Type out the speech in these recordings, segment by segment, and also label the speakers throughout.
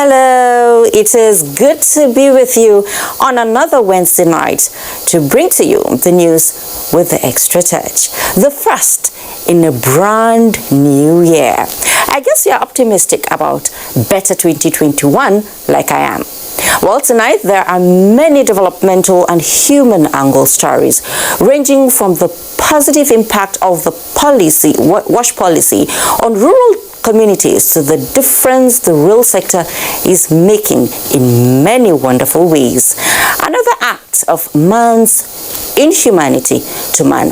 Speaker 1: Hello, it is good to be with you on another Wednesday night to bring to you the news with the extra touch. The first in a brand new year. I guess you're optimistic about better 2021 like I am. Well, tonight there are many developmental and human angle stories ranging from the positive impact of the policy, WASH policy on rural communities to the difference the real sector is making in many wonderful ways. Another act of man's inhumanity to man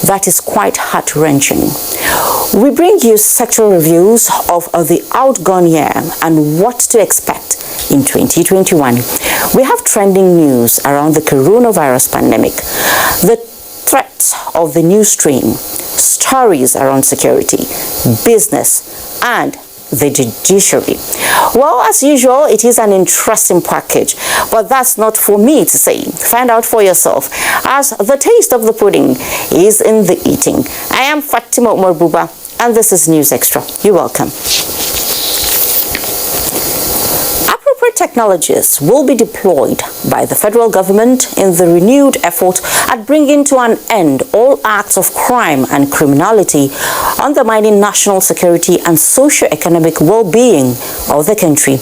Speaker 1: that is quite heart-wrenching. We bring you sectoral reviews of the outgone year and what to expect in 2021. We have trending news around the coronavirus pandemic, the threat of the new strain, stories around security, business, and the judiciary. Well, as usual, it is an interesting package, but that's not for me to say. Find out for yourself, as the taste of the pudding is in the eating. I am Fatima Umar-Buba, and this is News Extra. You're welcome. Appropriate technologies will be deployed by the federal government in the renewed effort at bringing to an end all acts of crime and criminality, undermining national security and socio-economic well-being of the country.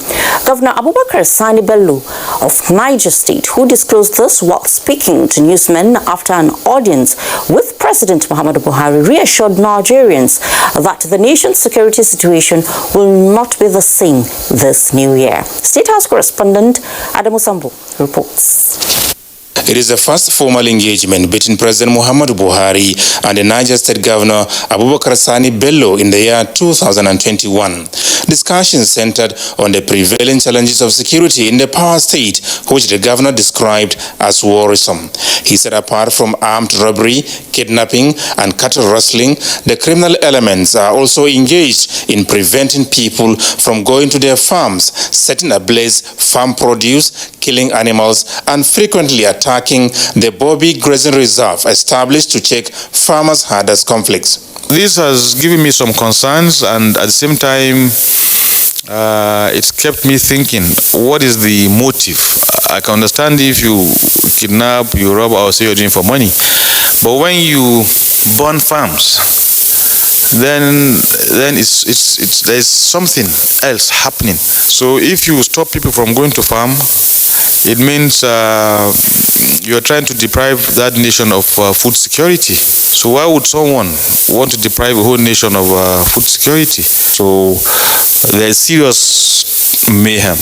Speaker 1: Governor Abubakar Sani Bello of Niger State, who disclosed this while speaking to newsmen after an audience with President Muhammadu Buhari, reassured Nigerians that the nation's security situation will not be the same this new year. State House correspondent Adamu Sambu reports.
Speaker 2: It is the first formal engagement between President Muhammadu Buhari and the Niger State Governor Abubakar Sani Bello in the year 2021. Discussions centered on the prevailing challenges of security in the power state, which the governor described as worrisome. He said apart from armed robbery, kidnapping, and cattle rustling, the criminal elements are also engaged in preventing people from going to their farms, setting ablaze farm produce, killing animals, and frequently attacking the Bobby Grazing Reserve established to check farmers' herders' conflicts.
Speaker 3: This has given me some concerns, and at the same time, it's kept me thinking, what is the motive? I can understand if you kidnap, you rob, or say you're doing for money. But when you burn farms, then there's something else happening. So if you stop people from going to farm, it means you're trying to deprive that nation of food security. So why would someone want to deprive a whole nation of food security? So there's serious mayhem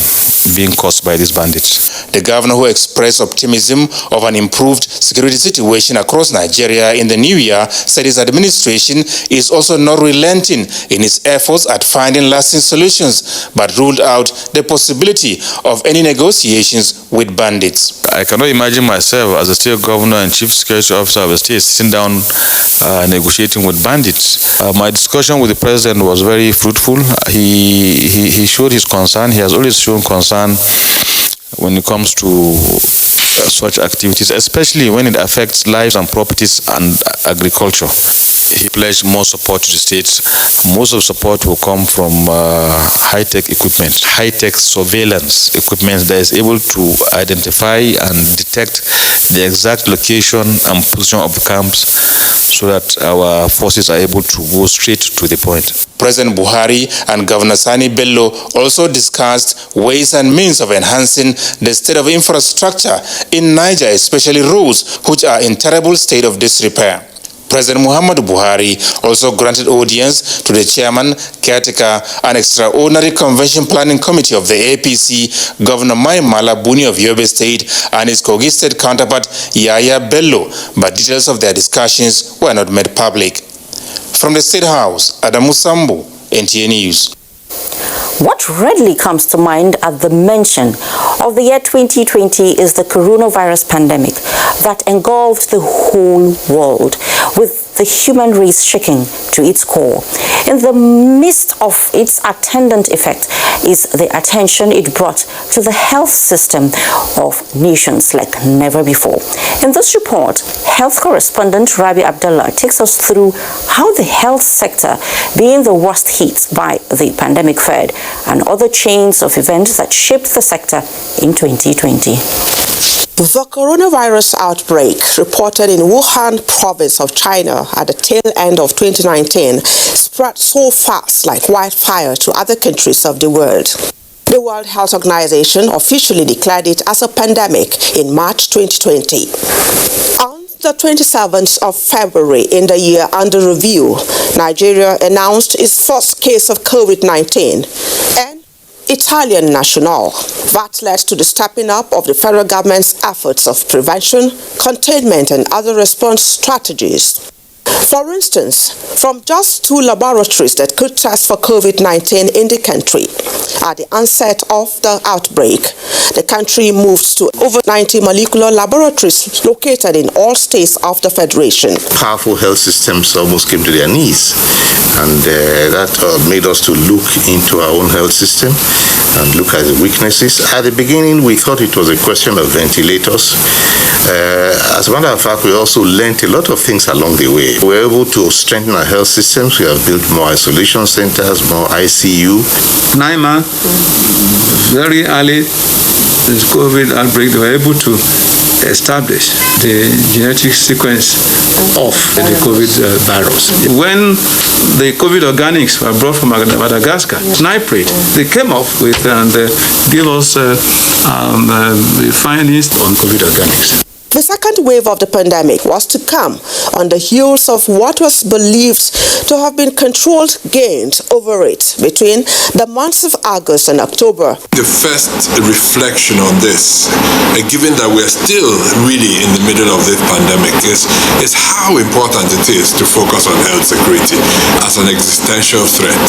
Speaker 3: being caused by these bandits.
Speaker 2: The governor, who expressed optimism of an improved security situation across Nigeria in the new year, said his administration is also not relenting in its efforts at finding lasting solutions, but ruled out the possibility of any negotiations with bandits.
Speaker 3: I cannot imagine myself as a state governor and chief security officer of a state sitting down negotiating with bandits. My discussion with the president was very fruitful. He showed his concern. He has always shown concern when it comes to such activities, especially when it affects lives and properties and agriculture. He pledged more support to the states. Most of the support will come from high-tech equipment, high-tech surveillance equipment that is able to identify and detect the exact location and position of the camps so that our forces are able to go straight to the point.
Speaker 2: President Buhari and Governor Sani Bello also discussed ways and means of enhancing the state of infrastructure in Niger, especially roads, which are in terrible state of disrepair. President Muhammadu Buhari also granted audience to the chairman, caretaker, and extraordinary convention planning committee of the APC, Governor Maimala Buni of Yobe State, and his Kogi State counterpart, Yaya Bello, but details of their discussions were not made public. From the State House, Adamu Sambu, NTA News.
Speaker 1: What readily comes to mind at the mention of the year 2020 is the coronavirus pandemic, that engulfed the whole world, with the human race shaking to its core. In the midst of its attendant effect is the attention it brought to the health system of nations like never before. In this report, health correspondent Rabi Abdullah takes us through how the health sector, being the worst hit by the pandemic, fared, and other chains of events that shaped the sector in 2020.
Speaker 4: The coronavirus outbreak reported in Wuhan province of China at the tail end of 2019 spread so fast like wildfire to other countries of the world. The World Health Organization officially declared it as a pandemic in March 2020. On the 27th of February in the year under review, Nigeria announced its first case of COVID-19 and Italian national. That led to the stepping up of the federal government's efforts of prevention, containment, and other response strategies. For instance, from just 2 laboratories that could test for COVID-19 in the country, at the onset of the outbreak, the country moved to over 90 molecular laboratories located in all states of the Federation.
Speaker 5: Powerful health systems almost came to their knees, and that made us to look into our own health system and look at the weaknesses. At the beginning, we thought it was a question of ventilators. As a matter of fact, we also learned a lot of things along the way. We were able to strengthen our health systems. We have built more isolation centers, more ICU.
Speaker 6: 9 months, very early, this COVID outbreak, they were able to establish the genetic sequence of the COVID virus. When the COVID organics were brought from Madagascar, nitrate, they came up with and gave us the findings on COVID organics.
Speaker 4: The second wave of the pandemic was to come on the heels of what was believed to have been controlled gains over it between the months of August and October.
Speaker 7: The first reflection on this, given that we're still really in the middle of this pandemic, is how important it is to focus on health security as an existential threat.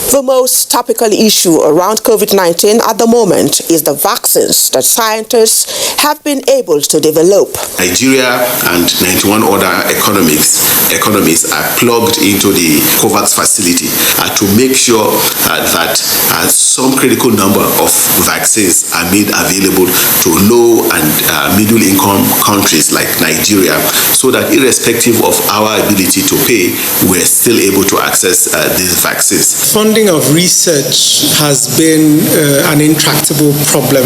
Speaker 4: The most topical issue around COVID-19 at the moment is the vaccines that scientists have been able to develop.
Speaker 8: Nigeria and 91 other economies are plugged into the COVAX facility to make sure that some critical number of vaccines are made available to low and middle income countries like Nigeria, so that irrespective of our ability to pay, we're still able to access these vaccines.
Speaker 9: Funding of research has been an intractable problem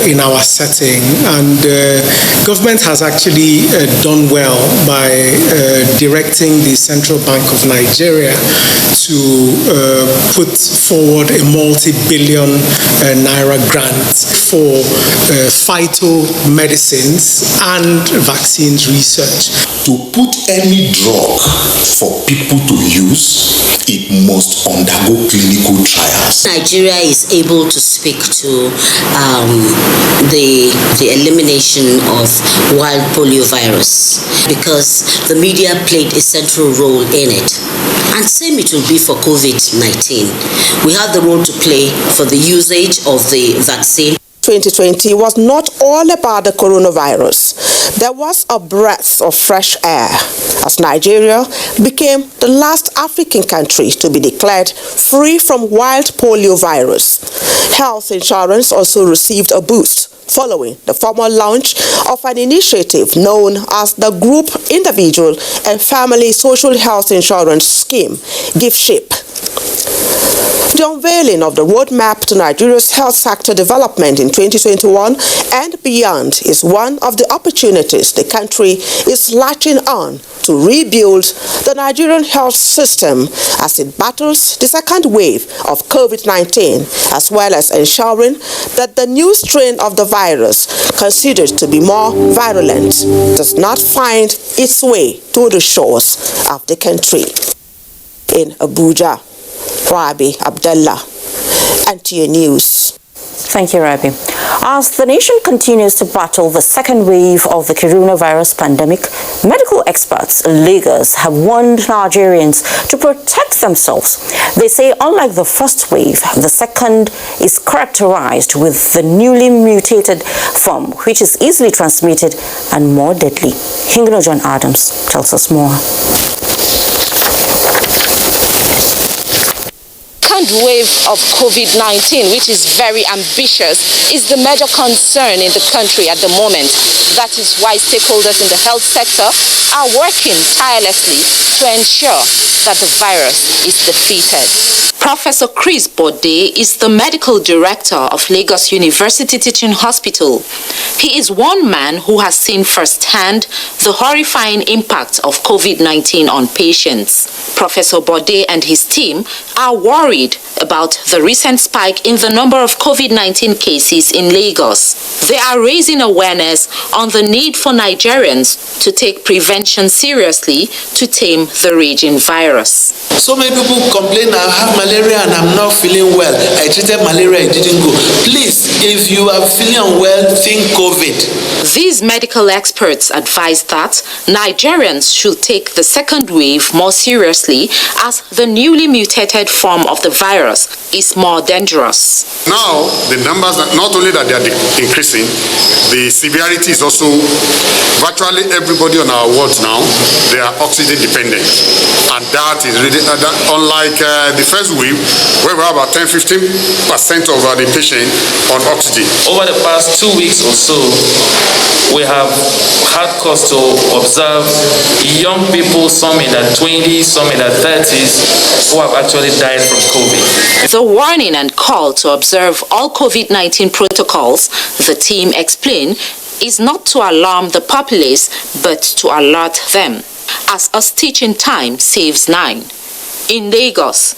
Speaker 9: in our setting, and government has actually done well by directing the Central Bank of Nigeria to put forward a multi-billion naira grant for phytomedicines and vaccines research.
Speaker 10: To put any drug for people to use, it must undergo clinical trials.
Speaker 11: Nigeria is able to speak to the elimination of wild poliovirus because the media played a central role in it. And same it will be for COVID-19. We have the role to play for the usage of the vaccine.
Speaker 4: 2020 was not all about the coronavirus. There was a breath of fresh air as Nigeria became the last African country to be declared free from wild polio virus. Health insurance also received a boost following the formal launch of an initiative known as the Group Individual and Family Social Health Insurance Scheme, GIFSHIP. The unveiling of the roadmap to Nigeria's health sector development in 2021 and beyond is one of the opportunities the country is latching on to rebuild the Nigerian health system as it battles the second wave of COVID-19, as well as ensuring that the new strain of the virus, considered to be more virulent, does not find its way to the shores of the country. In Abuja, Rabi Abdullah, NTA News.
Speaker 1: Thank you, Rabi. As the nation continues to battle the second wave of the coronavirus pandemic, medical experts in Lagos have warned Nigerians to protect themselves. They say unlike the first wave, the second is characterized with the newly mutated form, which is easily transmitted and more deadly. John Adams tells us more.
Speaker 12: Second wave of COVID-19, which is very ambitious, is the major concern in the country at the moment. That is why stakeholders in the health sector are working tirelessly to ensure that the virus is defeated. Professor Chris Bode is the medical director of Lagos University Teaching Hospital. He is one man who has seen firsthand the horrifying impact of COVID-19 on patients. Professor Bode and his team are worried about the recent spike in the number of COVID-19 cases in Lagos. They are raising awareness on the need for Nigerians to take prevention seriously to tame the raging virus.
Speaker 13: So many people complain, I have malaria and I'm not feeling well. I treated malaria, it didn't go. Please, if you are feeling unwell, think COVID.
Speaker 12: These medical experts advise that Nigerians should take the second wave more seriously as the newly mutated form of the virus is more dangerous.
Speaker 14: Now, the numbers, not only that they are increasing, the severity is also, virtually everybody on our wards now, they are oxygen dependent. And that is really, unlike the first wave, where we have about 10-15% of the patient on oxygen.
Speaker 15: Over the past 2 weeks or so, we have had cause to observe young people, some in their 20s, some in their 30s, who have actually died from COVID.
Speaker 12: The warning and call to observe all COVID-19 protocols, the team explained, is not to alarm the populace, but to alert them, as a stitching time saves 9. In Lagos,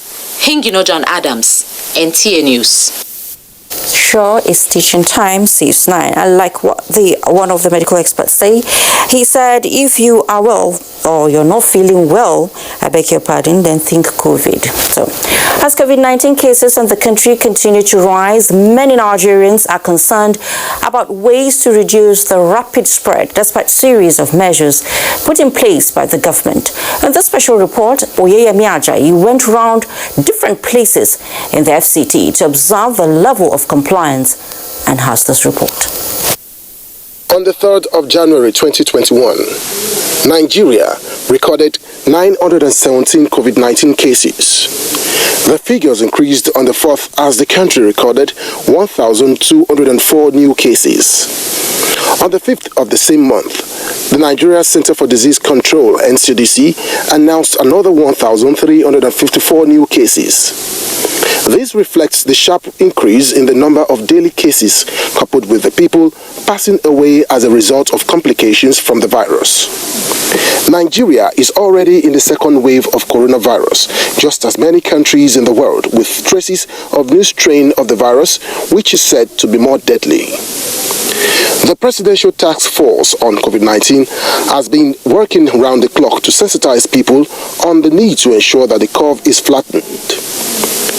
Speaker 12: John Adams, NTA News.
Speaker 1: Sure, is teaching time saves 9. I like what one of the medical experts say. He said, if you are well or you're not feeling well, I beg your pardon, then think COVID. So, as COVID-19 cases in the country continue to rise, many Nigerians are concerned about ways to reduce the rapid spread despite series of measures put in place by the government. In this special report, Oyeyemi Ajayi went around different places in the FCT to observe the level of compliance and has this report.
Speaker 16: On the 3rd of January 2021, Nigeria recorded 917 COVID-19 cases. The figures increased on the 4th as the country recorded 1,204 new cases. On the 5th of the same month, the Nigeria Center for Disease Control, NCDC, announced another 1,354 new cases. This reflects the sharp increase in the number of daily cases, coupled with the people passing away as a result of complications from the virus. Nigeria is already in the second wave of coronavirus, just as many countries in the world, with traces of new strain of the virus, which is said to be more deadly. The Presidential Task Force on COVID-19 has been working around the clock to sensitize people on the need to ensure that the curve is flattened.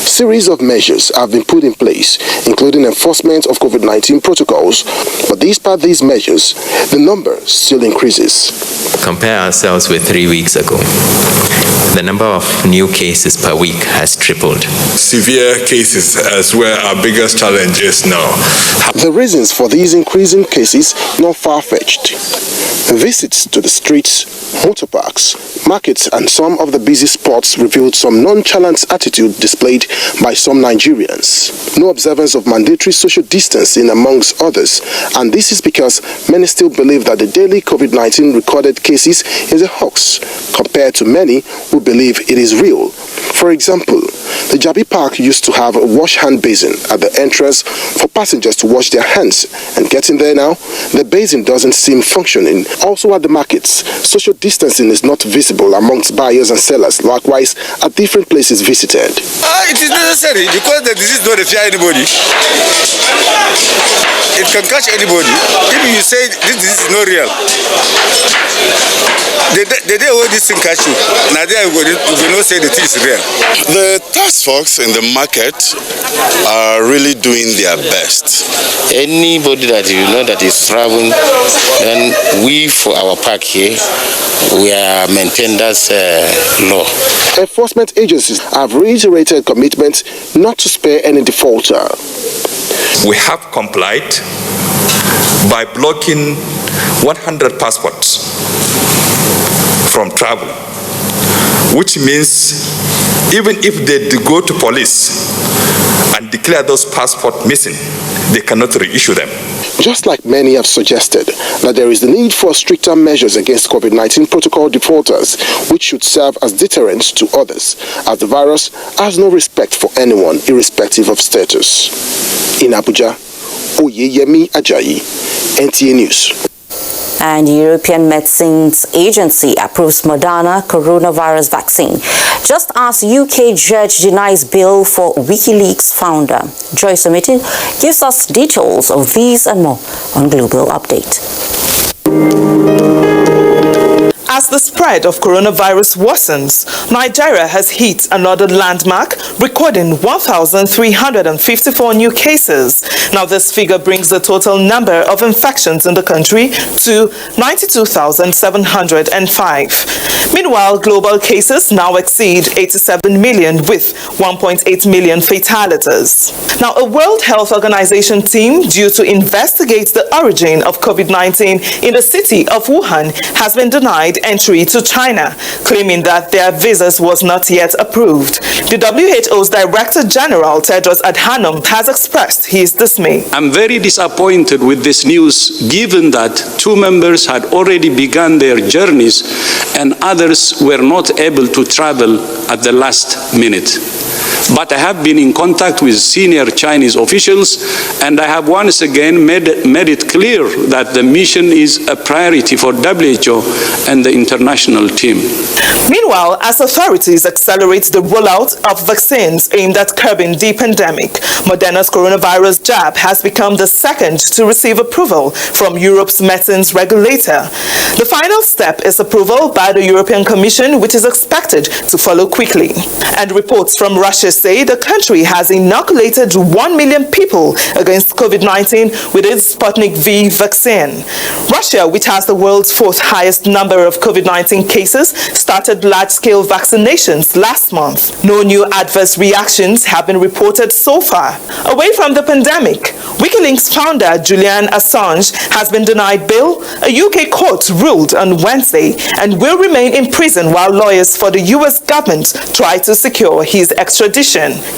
Speaker 16: Series of measures have been put in place, including enforcement of COVID-19 protocols, but despite these measures, the number still increases.
Speaker 17: Compare ourselves with 3 weeks ago. The number of new cases per week has tripled.
Speaker 7: Severe cases as where our biggest challenge is now.
Speaker 16: The reasons for these increasing cases not far-fetched. Visits to the streets, motor parks, markets and some of the busy spots revealed some nonchalant attitude displayed by some Nigerians. No observance of mandatory social distancing amongst others, and this is because many still believe that the daily COVID-19 recorded cases is a hoax, compared to many who believe it is real. For example, the Jabi Park used to have a wash hand basin at the entrance for passengers to wash their hands, and getting there now, the basin doesn't seem functioning. Also at the markets, social distancing is not visible amongst buyers and sellers, likewise at different places visited.
Speaker 18: It is necessary because the disease doesn't fear anybody. It can catch anybody. If you say this disease is not real, the day when this thing catch you, Nigeria will not say the thing is real.
Speaker 19: The task force in the market are really doing their best.
Speaker 20: Anybody that you know that is traveling, then we for our park here, we are maintaining that law.
Speaker 16: Enforcement agencies have reiterated commitment not to spare any defaulter.
Speaker 21: We have complied by blocking 100 passports from travel, which means even if they go to police and declare those passports missing, they cannot reissue them.
Speaker 16: Just like many have suggested that there is the need for stricter measures against COVID-19 protocol defaulters, which should serve as deterrents to others, as the virus has no respect for anyone, irrespective of status. In Abuja, Oyeyemi Ajayi, NTA News.
Speaker 1: And European Medicines Agency approves Moderna coronavirus vaccine, just as UK judge denies bail for WikiLeaks founder. Joyce Omiti gives us details of these and more on Global Update.
Speaker 22: As the spread of coronavirus worsens, Nigeria has hit another landmark, recording 1,354 new cases. Now, this figure brings the total number of infections in the country to 92,705. Meanwhile, global cases now exceed 87 million with 1.8 million fatalities. Now, a World Health Organization team due to investigate the origin of COVID-19 in the city of Wuhan has been denied entry to China, claiming that their visas was not yet approved. The WHO's Director General, Tedros Adhanom, has expressed his dismay.
Speaker 23: I'm very disappointed with this news, given that 2 members had already begun their journeys and others were not able to travel at the last minute. But I have been in contact with senior Chinese officials, and I have once again made it clear that the mission is a priority for WHO and the international team.
Speaker 22: Meanwhile, as authorities accelerate the rollout of vaccines aimed at curbing the pandemic, Moderna's coronavirus jab has become the second to receive approval from Europe's medicines regulator. The final step is approval by the European Commission, which is expected to follow quickly. And reports from Russia say the country has inoculated 1 million people against COVID-19 with its Sputnik V vaccine. Russia, which has the world's 4th highest number of COVID-19 cases, started large-scale vaccinations last month. No new adverse reactions have been reported so far. Away from the pandemic, WikiLeaks founder Julian Assange has been denied bail. A UK court ruled on Wednesday and will remain in prison while lawyers for the US government try to secure his extradition.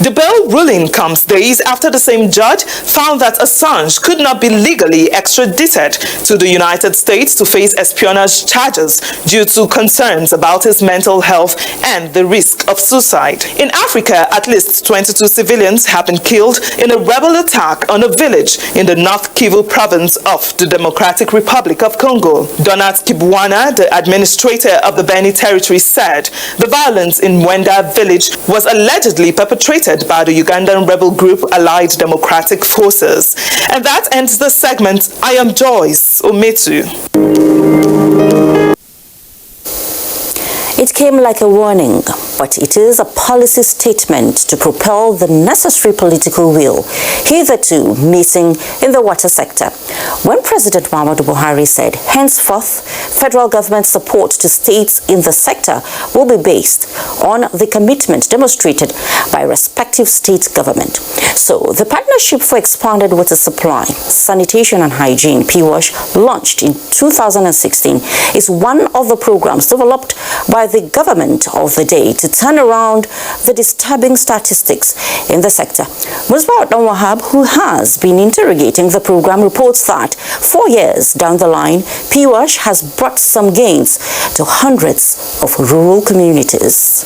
Speaker 22: The bail ruling comes days after the same judge found that Assange could not be legally extradited to the United States to face espionage charges due to concerns about his mental health and the risk of suicide. In Africa, at least 22 civilians have been killed in a rebel attack on a village in the North Kivu province of the Democratic Republic of Congo. Donat Kibwana, the administrator of the Beni territory, said the violence in Mwenda village was allegedly perpetrated by the Ugandan rebel group Allied Democratic Forces. And that ends the segment. I am Joyce Ometu.
Speaker 1: It came like a warning, but it is a policy statement to propel the necessary political will hitherto missing in the water sector. When President Muhammadu Buhari said, henceforth, federal government support to states in the sector will be based on the commitment demonstrated by respective state government. So, the Partnership for Expanded Water Supply, Sanitation and Hygiene, PWASH, launched in 2016, is one of the programs developed by the government of the day to turn around the disturbing statistics in the sector. Musbarat Wahab, who has been interrogating the program, reports that 4 years down the line, PWASH has brought some gains to hundreds of rural communities.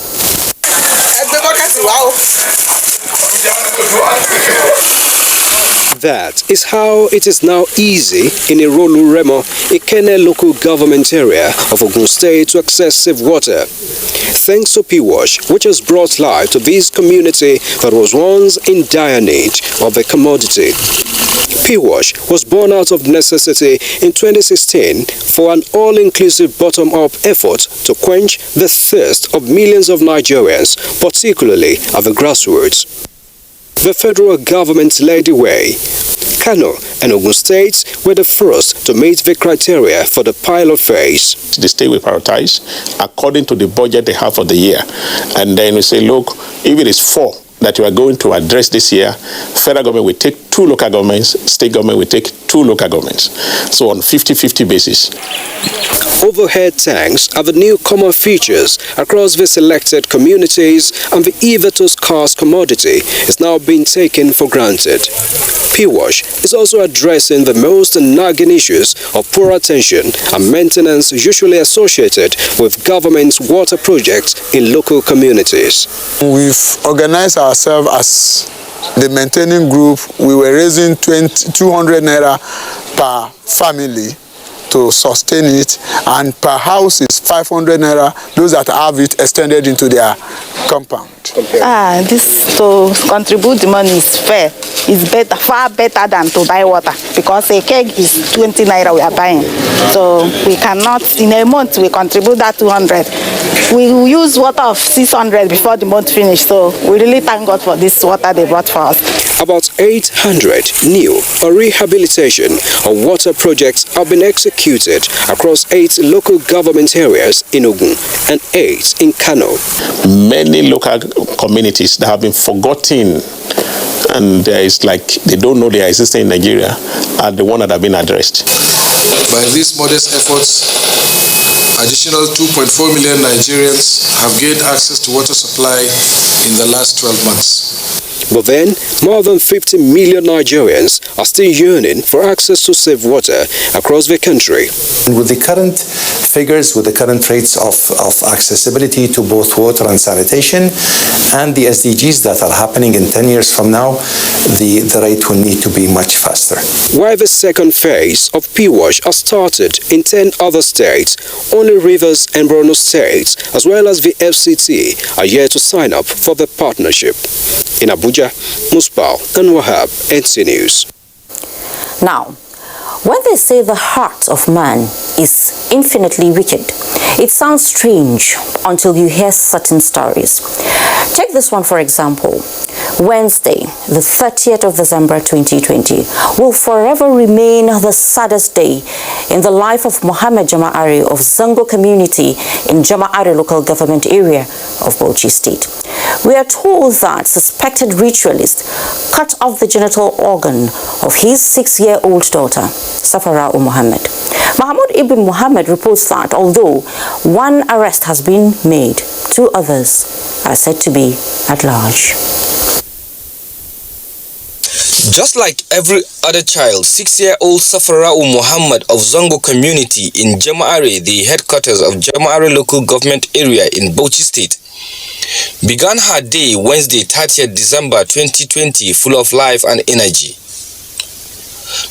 Speaker 24: That is how it is now easy in Irolu Remo, Ikene local government area of Ogun State to access safe water. Thanks to PWASH, which has brought life to this community that was once in dire need of a commodity. P-Wash was born out of necessity in 2016 for an all-inclusive bottom-up effort to quench the thirst of millions of Nigerians, particularly at the grassroots. The federal government led the way. Kano and Ogun states were the first to meet the criteria for the pilot phase.
Speaker 2: The state will prioritize according to the budget they have for the year. And then we say, look, if it is 4 that you are going to address this year, federal government will take 2 local governments, state government will take 2 local governments. So on 50-50 basis.
Speaker 24: Overhead tanks are the new common features across the selected communities, and the eVTOL scarce commodity is now being taken for granted. P-Wash is also addressing the most nagging issues of poor attention and maintenance usually associated with government's water projects in local communities.
Speaker 3: We've organized ourselves as the maintaining group. We were raising 200 naira per family to sustain it, and per house is 500 naira, those that have it extended into their compound.
Speaker 5: This to contribute the money is fair. It's better, far better than to buy water, because a keg is 20 naira we are buying. So we cannot, in a month we contribute that 200. We use water of 600 before the month finished, so we really thank God for this water they brought for us.
Speaker 24: About 800 new or rehabilitation or water projects have been executed across 8 local government areas in Ogun and 8 in Kano.
Speaker 2: Many local communities that have been forgotten, and it's like they don't know they are existing in Nigeria, are the ones that have been addressed.
Speaker 6: By these modest efforts, additional 2.4 million Nigerians have gained access to water supply in the last 12 months.
Speaker 24: But then, more than 50 million Nigerians are still yearning for access to safe water across the country.
Speaker 25: With the current figures, with the current rates of accessibility to both water and sanitation, and the SDGs that are happening in 10 years from now, the rate will need to be much faster.
Speaker 24: While the second phase of P-Wash has started in 10 other states, only Rivers and Borno states, as well as the FCT, are yet to sign up for the partnership. In Abuja, Musbal and Wahab, NTA News.
Speaker 1: Now, when they say the heart of man is infinitely wicked, it sounds strange until you hear certain stories. Take this one for example. Wednesday, the 30th of December 2020, will forever remain the saddest day in the life of Mohammed Jama'ari of Zango community in Jama'ari local government area of Bauchi State. We are told that suspected ritualist cut off the genital organ of his 6-year-old daughter, Safara Muhammad. Mahmoud Ibn Muhammad reports that although one arrest has been made, 2 others are said to be at large.
Speaker 26: Just like every other child, 6-year-old Safara Muhammad of Zongo community in Jama'ari, the headquarters of Jama'ari local government area in Bauchi State, began her day Wednesday 30th December 2020 full of life and energy.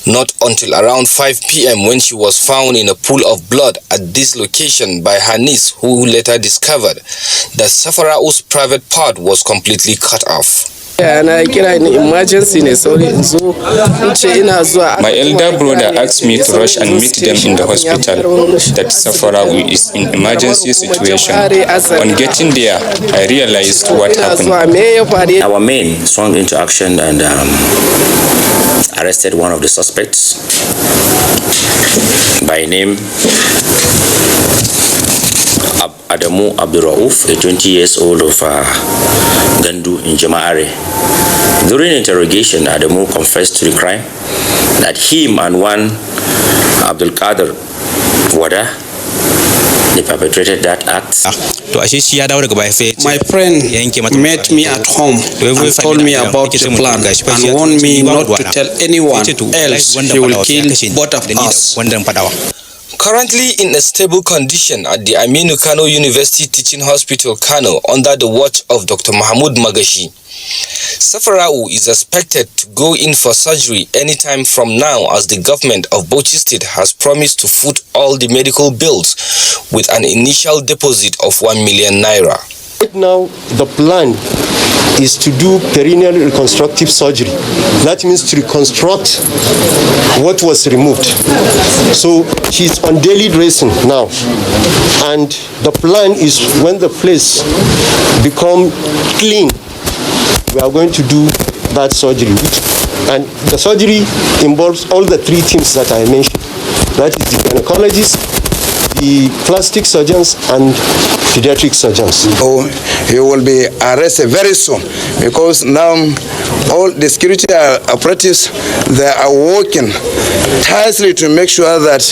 Speaker 26: Not until around 5 p.m. when she was found in a pool of blood at this location by her niece, who later discovered that Safarau's private part was completely cut off.
Speaker 27: My elder brother asked me to rush and meet them in the hospital that Safarau is in emergency situation. On getting there, I realized what happened.
Speaker 28: Our men swung into action and arrested one of the suspects by name Adamu Abdurrauf, a 20 years old of Gandu in Jama'ari. During interrogation, Adamu confessed to the crime that him and one Abdul Qadir Wada, they perpetrated that act.
Speaker 29: My friend met me at home and told me about the plan and warned me not to tell anyone else he will kill both of us.
Speaker 26: Currently in a stable condition at the Aminu Kano University Teaching Hospital, Kano, under the watch of Dr. Mahmoud Magashi, Safarau is expected to go in for surgery anytime from now, as the government of Bauchi State has promised to foot all the medical bills with an initial deposit of 1 million naira.
Speaker 4: Right now, the plan is to do perineal reconstructive surgery. That means to reconstruct what was removed. So she's on daily dressing now. And the plan is when the place become clean, we are going to do that surgery. And the surgery involves all the three teams that I mentioned. That is the gynecologist, the plastic surgeons, and pediatric surgeons.
Speaker 8: Oh, he will be arrested very soon because now all the security operatives, they are working tirelessly to make sure that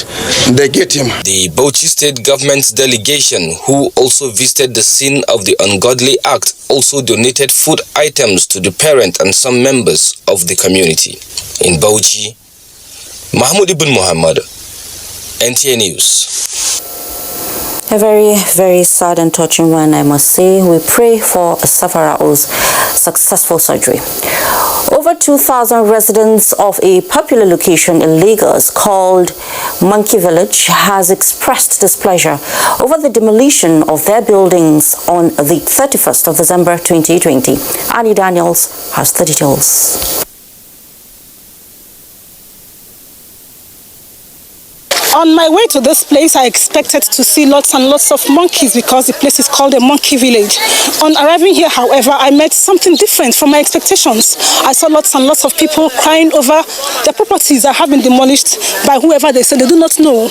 Speaker 8: they get him.
Speaker 26: The Bauchi State government's delegation, who also visited the scene of the ungodly act, also donated food items to the parent and some members of the community. In Bauchi, Mahmoud Ibn Muhammad, NTA News.
Speaker 1: A very, very sad and touching one, I must say. We pray for Safarao's successful surgery. Over 2,000 residents of a popular location in Lagos called Monkey Village has expressed displeasure over the demolition of their buildings on the 31st of December 2020. Annie Daniels has the details.
Speaker 9: On my way to this place, I expected to see lots and lots of monkeys because the place is called a monkey village. On arriving here, however, I met something different from my expectations. I saw lots and lots of people crying over their properties that have been demolished by whoever they say they do not know.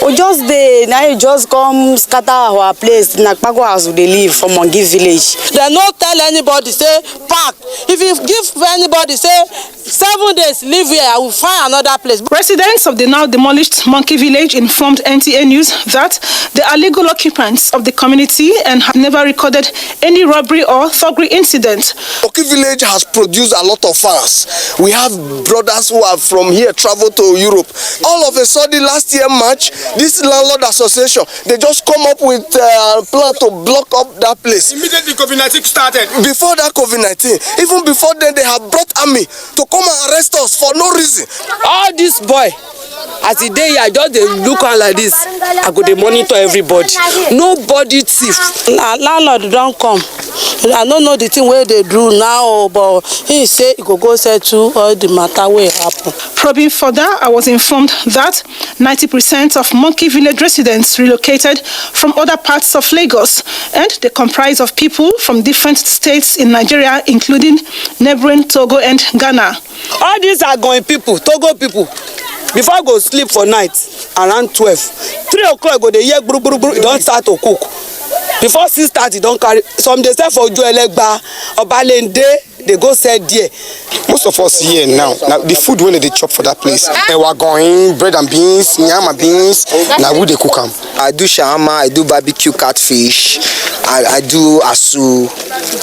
Speaker 10: We just come scatter our place in Akpago house they live from Monkey village. They not tell anybody say park. If you give anybody say 7 days live here, I will find another place.
Speaker 9: Residents of the now demolished Monkey Village informed NTA News that they are legal occupants of the community and have never recorded any robbery or thuggery incident.
Speaker 11: Monkey Village has produced a lot of fans. We have brothers who are from here travel to Europe. All of a sudden, last year March, this landlord association, they just come up with a plan to block up that place.
Speaker 18: Immediately COVID-19 started.
Speaker 11: Before that COVID-19, even before then, they have brought army to come and arrest us for no reason.
Speaker 10: All this boy, as a day I just look on like this, I go to monitor everybody. Nobody thief. Landlord don't come. I don't know the thing where they do now, but he say he go settle all the matter where happen.
Speaker 9: Probing further, I was informed that 90% of Monkey Village residents relocated from other parts of Lagos, and they comprise of people from different states in Nigeria, including neighboring Togo and Ghana.
Speaker 10: All these are going people, Togo people. Before I go sleep for night, around 12, 3 o'clock go the year don't start to cook. Before 6:30, don't carry. Some they say for Joelegba, Obalende, they go sell there.
Speaker 11: Most of us here now the food when they chop for that place. And we're going bread and beans, nyama beans. Now we they cook them.
Speaker 12: I do shawarma, I do barbecue catfish, I do asu,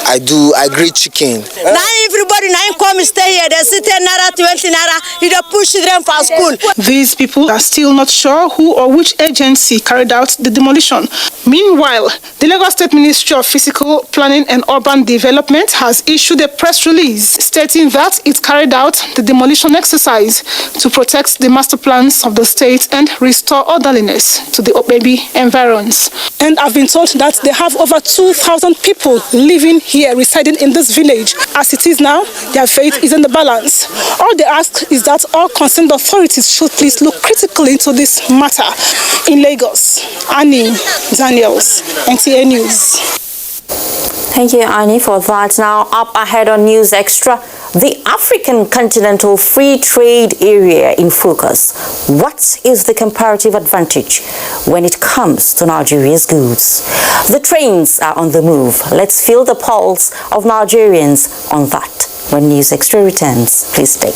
Speaker 12: I grill chicken.
Speaker 10: Now everybody now come stay here. They sit 10 naira, 20 naira. You don't push them for school.
Speaker 9: These people are still not sure who or which agency carried out the demolition. Meanwhile, the Lagos State Ministry of Physical Planning and Urban Development has issued a press release stating that it carried out the demolition exercise to protect the master plans of the state and restore orderliness to the baby environs. And I've been told that they have over 2,000 people living here, residing in this village. As it is now, their fate is in the balance. All they ask is that all concerned authorities should please look critically into this matter. In Lagos, Annie Daniels, NTA News.
Speaker 1: Thank you, Annie, for that. Now, up ahead on News Extra, the African Continental Free Trade Area in focus. What is the comparative advantage when it comes to Nigeria's goods? The trains are on the move. Let's feel the pulse of Nigerians on that when News Extra returns. Please stay.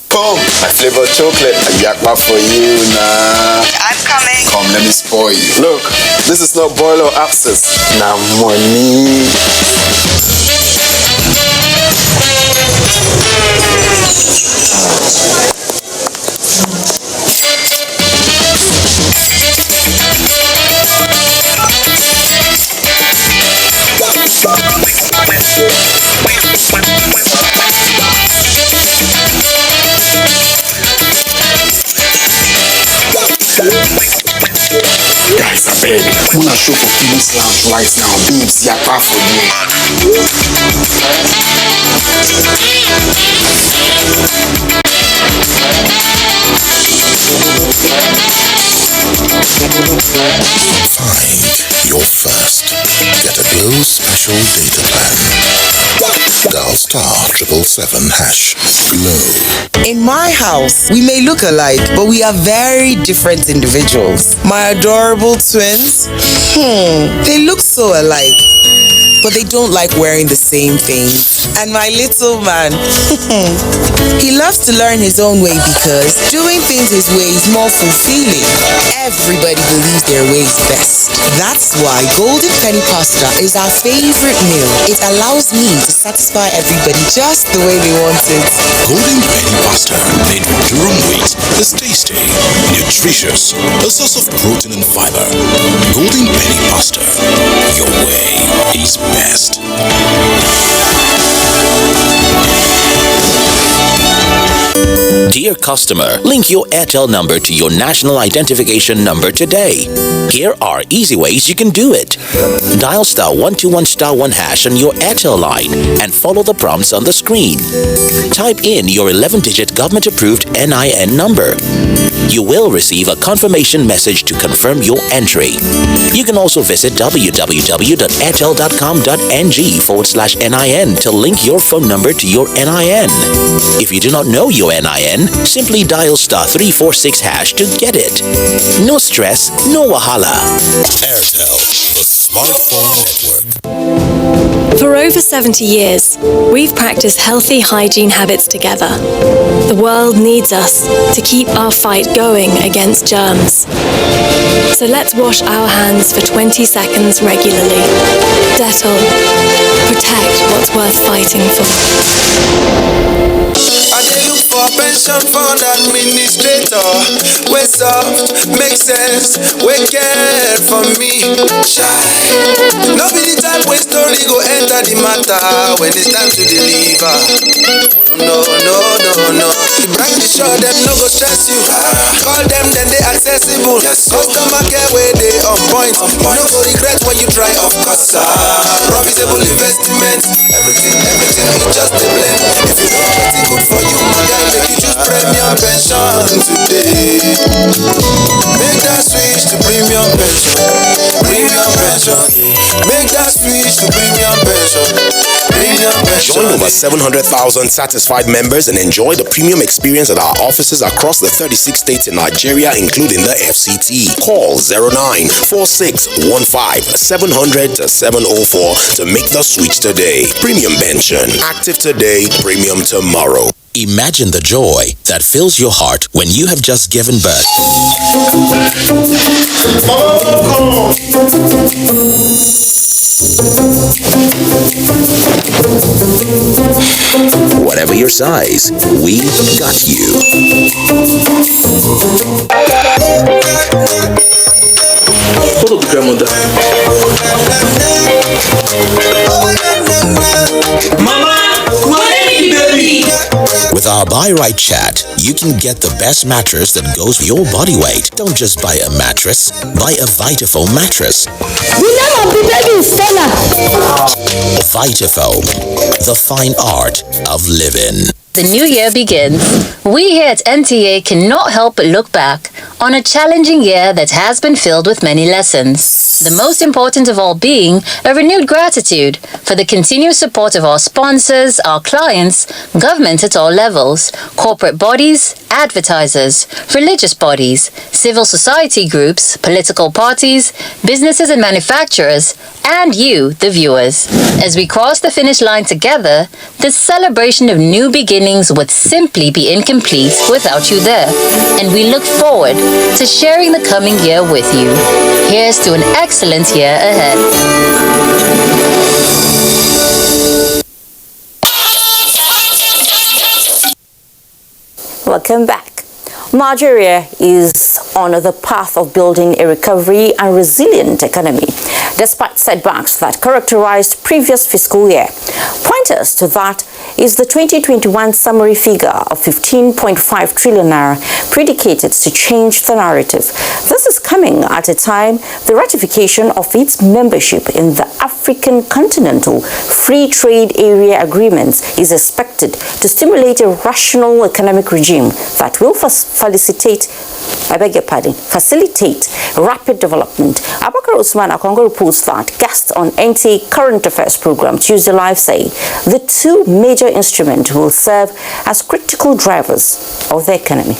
Speaker 13: Come, my flavor chocolate, yakpa for you now.
Speaker 14: I'm coming.
Speaker 13: Come, let me spoil you. Look, this is not boil or abscess. Now money.
Speaker 15: Guys, I beg,
Speaker 7: Muna show for Phillips Lounge right now. Babes, yapa for you.
Speaker 14: Find your first. Get a Glow special data plan. Dial *777#. Glow.
Speaker 15: In my house, we may look alike, but we are very different individuals. My adorable twins, they look so alike, but they don't like wearing the same things. And my little man, he loves to learn his own way because doing things his way is more fulfilling. Everybody believes their way is best. That's why Golden Penny Pasta is our favorite meal. It allows me to satisfy everybody just the way they want it.
Speaker 14: Golden Penny Pasta, made with durum wheat, is tasty, nutritious, a source of protein and fiber. Golden Penny Pasta, your way is best.
Speaker 16: Dear customer, link your Airtel number to your national identification number today. Here are easy ways you can do it. Dial *121*1# on your Airtel line and follow the prompts on the screen. Type in your 11-digit government-approved NIN number. You will receive a confirmation message to confirm your entry. You can also visit www.airtel.com.ng/NIN to link your phone number to your NIN. If you do not know your NIN, simply dial *346# to get it. No stress, no wahala.
Speaker 14: Airtel, the smartphone network.
Speaker 17: For over 70 years, we've practiced healthy hygiene habits together. The world needs us to keep our fight going against germs. So let's wash our hands for 20 seconds regularly. Dettol. Protect what's worth fighting for.
Speaker 19: I dey look for pension fund administrator. We soft, make sense, we care for me. Shy. No be the type wey story go enter the matter when it's time to deliver. No. The brand is sure them no go stress you. Call them, then they accessible. Customer care where they on point. No go regret when you try, of course. Profitable investment. Everything is just a blend. If you want something good for you, my guy, make you choose premium pension today. Make that switch to premium pension. Premium pension. Make that switch to premium pension. Premium pension.
Speaker 20: Join over 700,000 satisfied members and enjoy the premium experience at our offices across the 36 states in Nigeria, including the FCT. Call 094615-700-704 to make the switch today. Premium pension. Active today, premium tomorrow.
Speaker 16: Imagine the joy that fills your heart when you have just given birth. Whatever your size, we got you.
Speaker 21: Follow the grandmother.
Speaker 19: Mama, what is baby?
Speaker 16: With our Buy Right chat, you can get the best mattress that goes with your body weight. Don't just buy a mattress, buy a Vitafoam mattress.
Speaker 19: The name of the baby is Stella.
Speaker 16: Vitafoam, the fine art of living.
Speaker 23: The new year begins. We here at NTA cannot help but look back on a challenging year that has been filled with many lessons. The most important of all being a renewed gratitude for the continuous support of our sponsors, our clients, government at all levels, corporate bodies, advertisers, religious bodies, civil society groups, political parties, businesses and manufacturers, and you, the viewers. As we cross the finish line together, this celebration of new beginnings would simply be incomplete without you there. And we look forward to sharing the coming year with you. Here's to an excellent year ahead.
Speaker 1: Welcome back. Nigeria is on the path of building a recovery and resilient economy, despite setbacks that characterized previous fiscal year. Pointers to that is the 2021 summary figure of 15.5 trillion naira, predicated to change the narrative. This is coming at a time the ratification of its membership in the African Continental Free Trade Area Agreements is expected to stimulate a rational economic regime that will facilitate rapid development. Abubakar Usman Akongo reports that guests on NTA Current Affairs program Tuesday Live say the two major instruments will serve as critical drivers of the economy.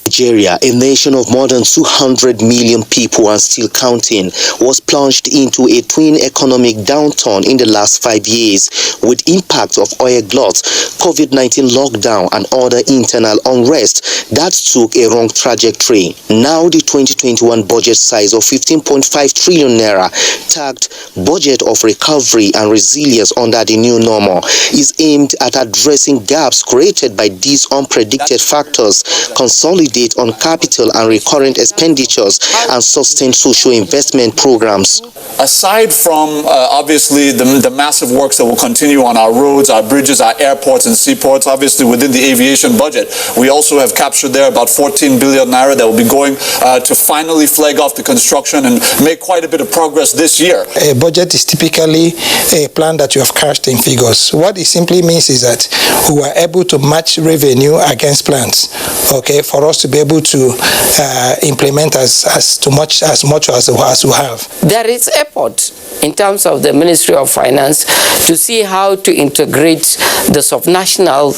Speaker 2: Nigeria, a nation of more than 200 million people and still counting, was plunged into a twin economic downturn in the last 5 years, with impact of oil glut, COVID-19 lockdown and other internal unrest that took a wrong trajectory. Now the 2021 budget size of 15.5 trillion naira, tagged Budget of Recovery and Resilience under the new normal, is aimed at addressing gaps created by these unpredicted factors, consolidate on capital and recurrent expenditures, and sustain social investment programs.
Speaker 3: Aside from obviously the massive works that will continue on our roads, our bridges, our airports and seaports, obviously within the aviation budget, we also have captured there about 14 billion naira that will be going to finally flag off the construction and make quite a bit of progress this year.
Speaker 5: A budget is typically a plan that you have cashed in figures. What it simply means is that we are able to match revenue against plans, okay, for us to be able to implement as much as we have.
Speaker 6: There is effort in terms of the Ministry of Finance to see how to integrate the subnational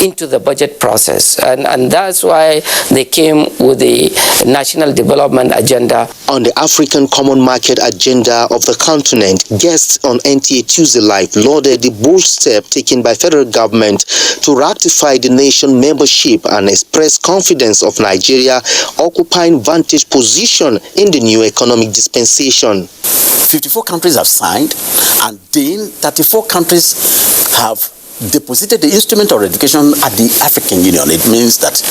Speaker 6: into the budget process, and that's why they came with the National Development Agenda.
Speaker 2: On the African Common Market agenda of the continent, guests on NTA Tuesday Live lauded the bold step taken by federal government to ratify the nation membership and express confidence of Nigeria occupying vantage position in the new economic dispensation.
Speaker 22: 54 countries have signed, and then 34 countries have deposited the instrument of ratification at the African Union. It means that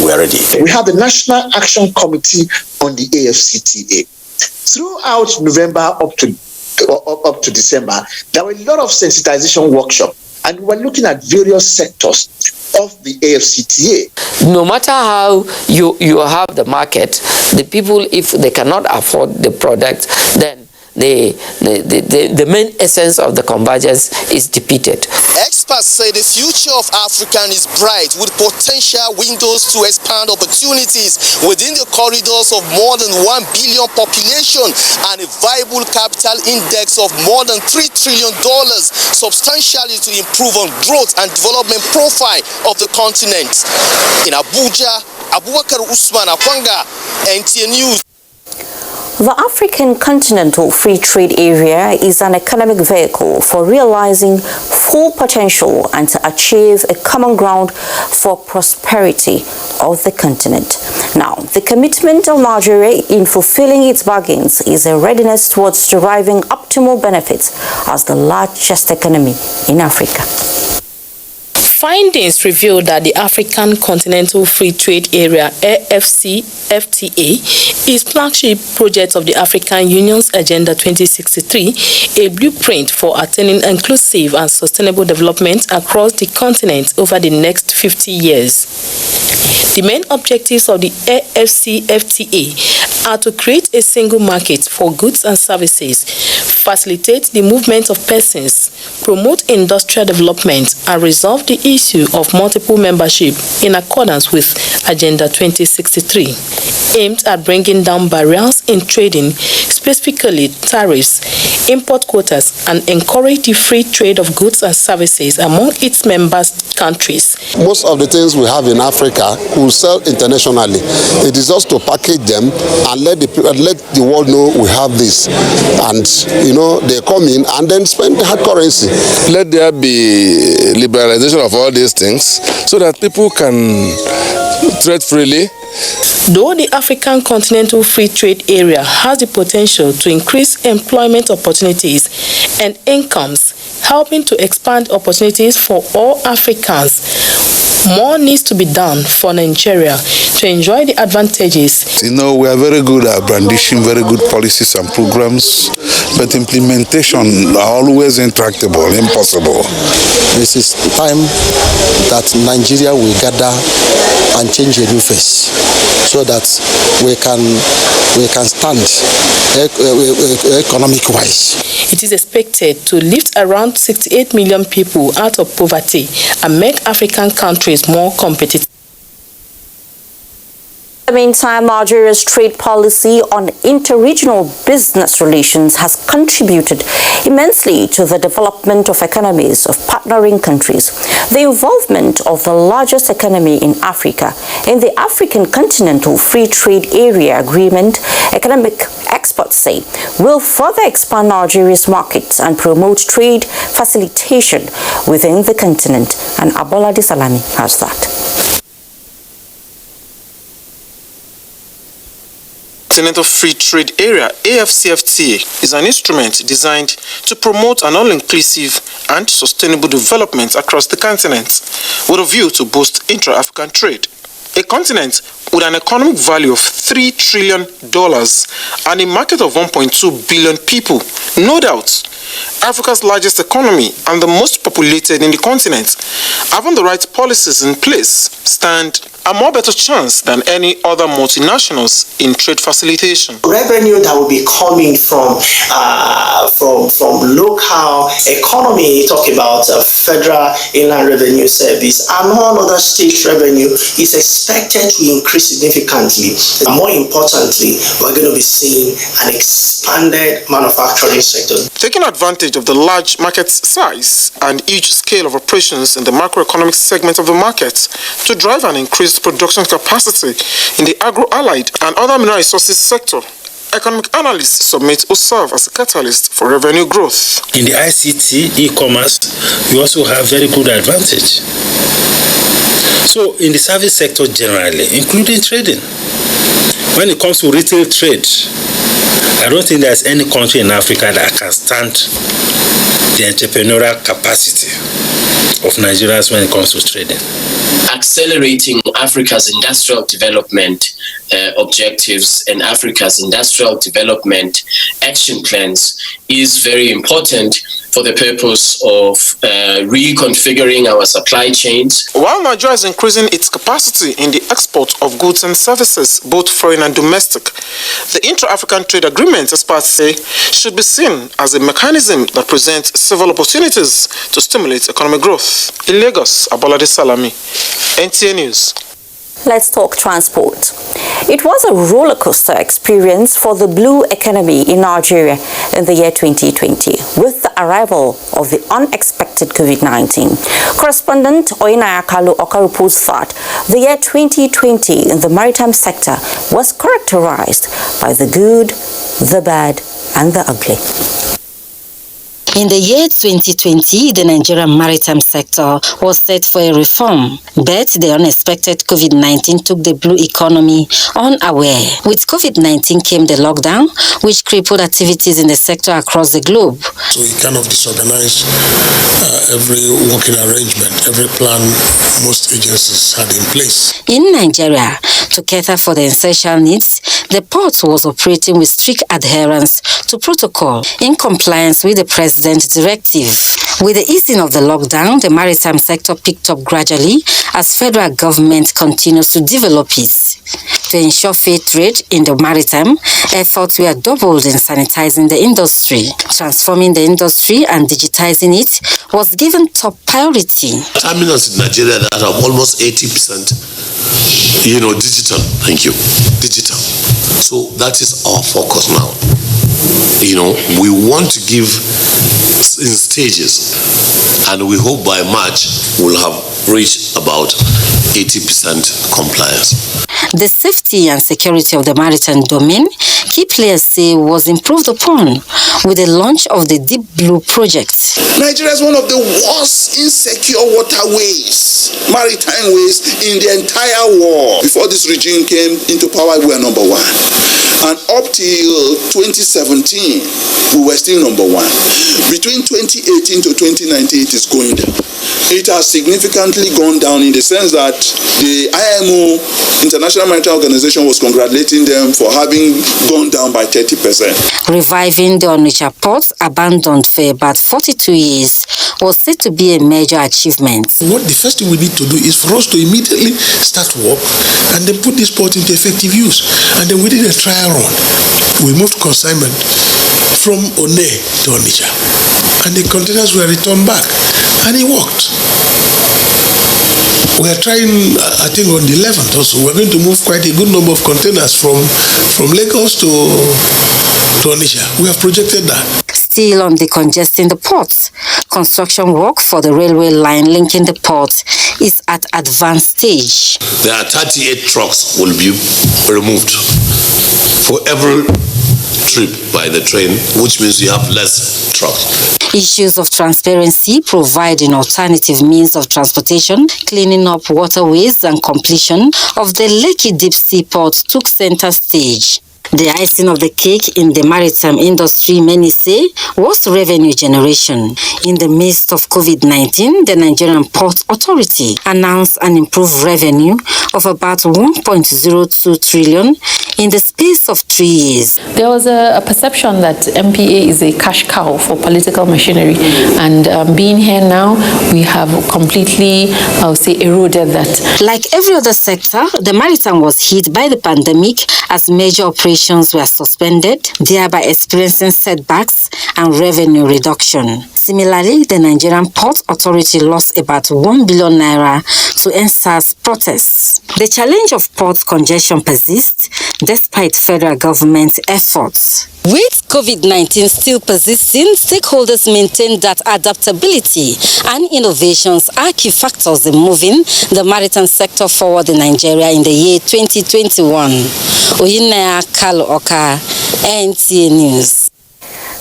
Speaker 22: we are ready.
Speaker 24: We have the National Action Committee on the AFCTA. Throughout November up to December, there were a lot of sensitization workshops, and we were looking at various sectors of the AFCTA.
Speaker 6: No matter how you have the market, the people, if they cannot afford the product, then the main essence of the convergence is defeated.
Speaker 2: Experts say the future of Africa is bright, with potential windows to expand opportunities within the corridors of more than 1 billion population and a viable capital index of more than $3 trillion, substantially to improve on growth and development profile of the continent. In Abuja, Abubakar Usman Akwanga, NTA News.
Speaker 1: The African Continental Free Trade Area is an economic vehicle for realizing full potential and to achieve a common ground for prosperity of the continent. Now, the commitment of Nigeria in fulfilling its bargains is a readiness towards deriving optimal benefits as the largest economy in Africa.
Speaker 25: Findings revealed that the African Continental Free Trade Area AfCFTA is flagship project of the African Union's Agenda 2063, a blueprint for attaining inclusive and sustainable development across the continent over the next 50 years. The main objectives of the AfCFTA are to create a single market for goods and services, facilitate the movement of persons, promote industrial development, and resolve the issue of multiple membership in accordance with Agenda 2063, aimed at bringing down barriers in trading, specifically tariffs, import quotas, and encourage the free trade of goods and services among its member countries.
Speaker 27: Most of the things we have in Africa we sell internationally. It is just to package them and let the world know we have this, and they come in and then spend hard currency.
Speaker 28: Let there be liberalization of all these things so that people can trade freely.
Speaker 25: Though the African Continental Free Trade Area has the potential to increase employment opportunities and incomes, helping to expand opportunities for all Africans, more needs to be done for Nigeria to enjoy the advantages.
Speaker 28: We are very good at brandishing very good policies and programs but implementation are always intractable, impossible.
Speaker 4: This is time that Nigeria will gather and change a new face, so that we can stand economic-wise.
Speaker 25: It is expected to lift around 68 million people out of poverty and make African countries more competitive.
Speaker 1: In the meantime, Nigeria's trade policy on interregional business relations has contributed immensely to the development of economies of partnering countries. The involvement of the largest economy in Africa in the African Continental Free Trade Area Agreement, economic experts say, will further expand Nigeria's markets and promote trade facilitation within the continent. And Abolade Salami has that.
Speaker 8: Continental Free Trade Area (AFCFTA) is an instrument designed to promote an all-inclusive and sustainable development across the continent with a view to boost intra-African trade. A continent with an economic value of $3 trillion and a market of 1.2 billion people. No doubt, Africa's largest economy and the most populated in the continent, having the right policies in place, stand a more better chance than any other multinationals in trade facilitation.
Speaker 9: Revenue that will be coming from local economy, talk about Federal Inland Revenue Service and all other state revenue is expected to increase significantly. And more importantly, we're going to be seeing an expanded manufacturing sector.
Speaker 8: Taking advantage of the large market size and huge scale of operations in the macroeconomic segment of the market to drive an increased production capacity in the agro-allied and other mineral resources sector, economic analysts submit will serve as a catalyst for revenue growth.
Speaker 10: In the ICT, e-commerce, we also have very good advantage. So in the service sector generally, including trading, when it comes to retail trade, I don't think there's any country in Africa that can stand the entrepreneurial capacity of Nigerians when it comes to trading.
Speaker 11: Accelerating Africa's industrial development objectives and Africa's industrial development action plans is very important for the purpose of reconfiguring our supply chains.
Speaker 8: While Nigeria is increasing its capacity in the export of goods and services, both foreign and domestic, the intra-African trade agreement, experts say, should be seen as a mechanism that presents several opportunities to stimulate economic growth. In Lagos, Abolade Salami, NTA News.
Speaker 1: Let's talk transport. It was a roller coaster experience for the blue economy in Nigeria in the year 2020 with the arrival of the unexpected COVID-19. Correspondent Oyinaya Kalu Oka reports that the year 2020 in the maritime sector was characterized by the good, the bad, and the ugly.
Speaker 12: In the year 2020, the Nigerian maritime sector was set for a reform, but the unexpected COVID-19 took the blue economy unaware. With COVID-19 came the lockdown, which crippled activities in the sector across the globe.
Speaker 18: So it kind of disorganized every working arrangement, every plan most agencies had in place.
Speaker 12: In Nigeria, to cater for the essential needs, the port was operating with strict adherence to protocol in compliance with the President's directive. With the easing of the lockdown, the maritime sector picked up gradually as federal government continues to develop it. To ensure fair trade in the maritime, efforts were doubled in sanitizing the industry. Transforming the industry and digitizing it was given top priority.
Speaker 26: Terminals in Nigeria that are almost 80%, digital. Thank you. Digital. So that is our focus now. We want to give in stages, and we hope by March we'll have reached about 80% compliance.
Speaker 12: The safety and security of the maritime domain, key players say, was improved upon with the launch of the Deep Blue project.
Speaker 29: Nigeria is one of the worst insecure waterways, maritime ways in the entire world. Before this regime came into power, we were number one. and up till 2017, we were still number one. Between 2018 to 2019, it is going down. It has significantly gone down in the sense that the IMO, International Maritime Organization, was congratulating them for having gone down by 30%.
Speaker 12: Reviving the Onitsha port, abandoned for about 42 years, was said to be a major achievement.
Speaker 18: What the first thing we need to do is for us to immediately start work and then put this port into effective use. And then we did a trial run. We moved consignment from One to Onitsha. And the containers were returned back. And it worked. We are trying, I think on the 11th also, we're going to move quite a good number of containers from Lagos to Onitsha. We have projected that.
Speaker 12: Still on decongesting the ports, construction work for the railway line linking the port is at advanced stage.
Speaker 26: There are 38 trucks will be removed for every trip by the train, which means you have less trucks.
Speaker 12: Issues of transparency, providing alternative means of transportation, cleaning up waterways and completion of the Lekki Deep Sea Port took center stage. The icing of the cake in the maritime industry, many say, was revenue generation. In the midst of COVID-19, the Nigerian Port Authority announced an improved revenue of about 1.02 trillion in the space of 3 years.
Speaker 25: There was a perception that NPA is a cash cow for political machinery, and being here now, we have completely, I would say, eroded that.
Speaker 12: Like every other sector, the maritime was hit by the pandemic as major operations were suspended, thereby experiencing setbacks and revenue reduction. Similarly, the Nigerian Port Authority lost about 1 billion naira to NSAS protests. The challenge of port congestion persists despite federal government efforts. With COVID-19 still persisting, stakeholders maintain that adaptability and innovations are key factors in moving the maritime sector forward in Nigeria in the year 2021. Oyinaya Kalo-Oka, NTA News.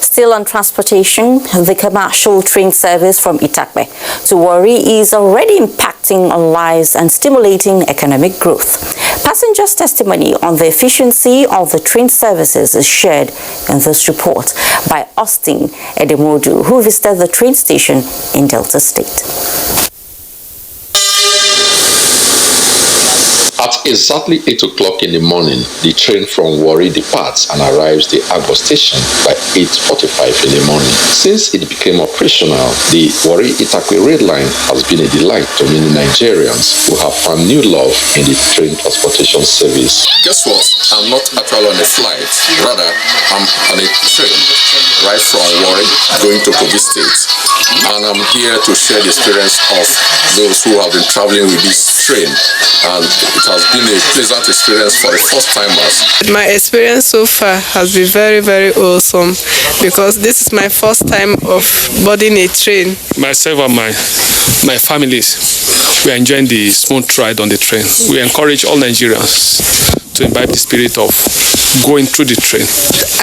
Speaker 1: Still on transportation, the commercial train service from Itakpe to Warri is already impacting on lives and stimulating economic growth. Passengers' testimony on the efficiency of the train services is shared in this report by Austin Edemodu, who visited the train station in Delta State.
Speaker 7: At exactly 8 o'clock in the morning, the train from Warri departs and arrives the Agbo station by 8:45 in the morning. Since it became operational, the Warri-Itakpe rail line has been a delight to many Nigerians who have found new love in the train transportation service.
Speaker 13: Guess what? I'm not actually on a flight. Rather, I'm on a train right from Warri going to Kogi State. And I'm here to share the experience of those who have been traveling with this train. And it has been a pleasant experience for the first-timers.
Speaker 14: My experience so far has been very, very awesome because this is my first time of boarding a train.
Speaker 15: Myself and my families, we are enjoying the smooth ride on the train. We encourage all Nigerians to imbibe the spirit of going through the train.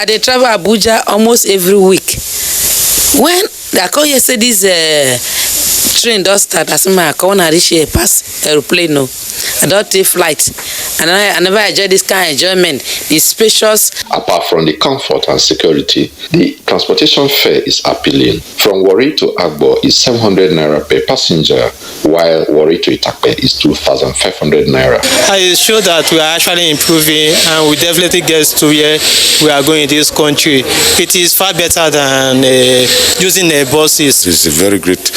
Speaker 16: I dey travel Abuja almost every week. When I come here say this train don start, as I come and reach here pass aeroplane no. I don't take flight. And I never enjoy this kind of enjoyment. It's spacious.
Speaker 7: Apart from the comfort and security, the transportation fare is appealing. From Warri to Agbo is 700 naira per passenger, while Warri to Itakpe is 2,500 naira.
Speaker 17: I show that we are actually improving and we definitely get to where we are going in this country. It is far better than using buses.
Speaker 28: It's a very great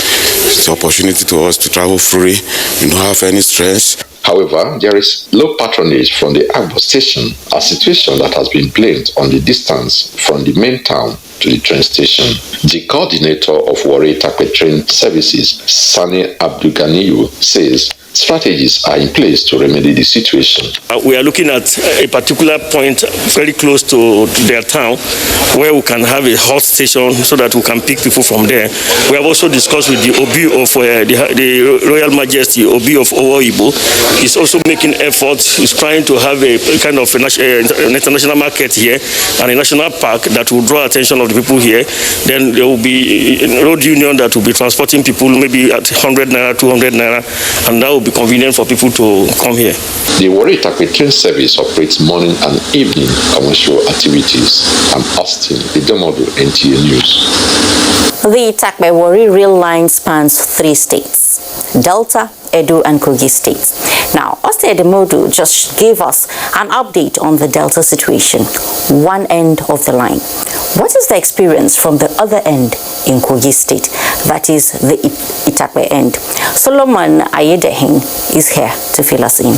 Speaker 28: opportunity to us to travel free. We don't have any stress.
Speaker 7: However, there is low patronage from the Agbo station, a situation that has been blamed on the distance from the main town to the train station. The coordinator of Warri-Itakpe train services, Sani Abdulganiyu, says strategies are in place to remedy the situation.
Speaker 19: We are looking at a particular point very close to their town where we can have a hot station so that we can pick people from there. We have also discussed with the Obi of the Royal Majesty, Obi of Owoibo. He's also making efforts. He's trying to have a kind of an international market here and a national park that will draw attention of the people here. Then there will be a road union that will be transporting people maybe at 100 naira, 200 naira, and that will will be convenient for people to come here.
Speaker 7: The Warri-Itakpe train service operates morning and evening commercial activities. I'm Austin Idomodu, NTA News.
Speaker 1: The Itakpe-Warri rail line spans 3 states: Delta, Edo and Kogi states. Now, Austin Idomodu just gave us an update on the Delta situation, one end of the line. What is the experience from the other end in Kogi state, that is the Itakpe end? Solomon Ayedehin is here to fill us in.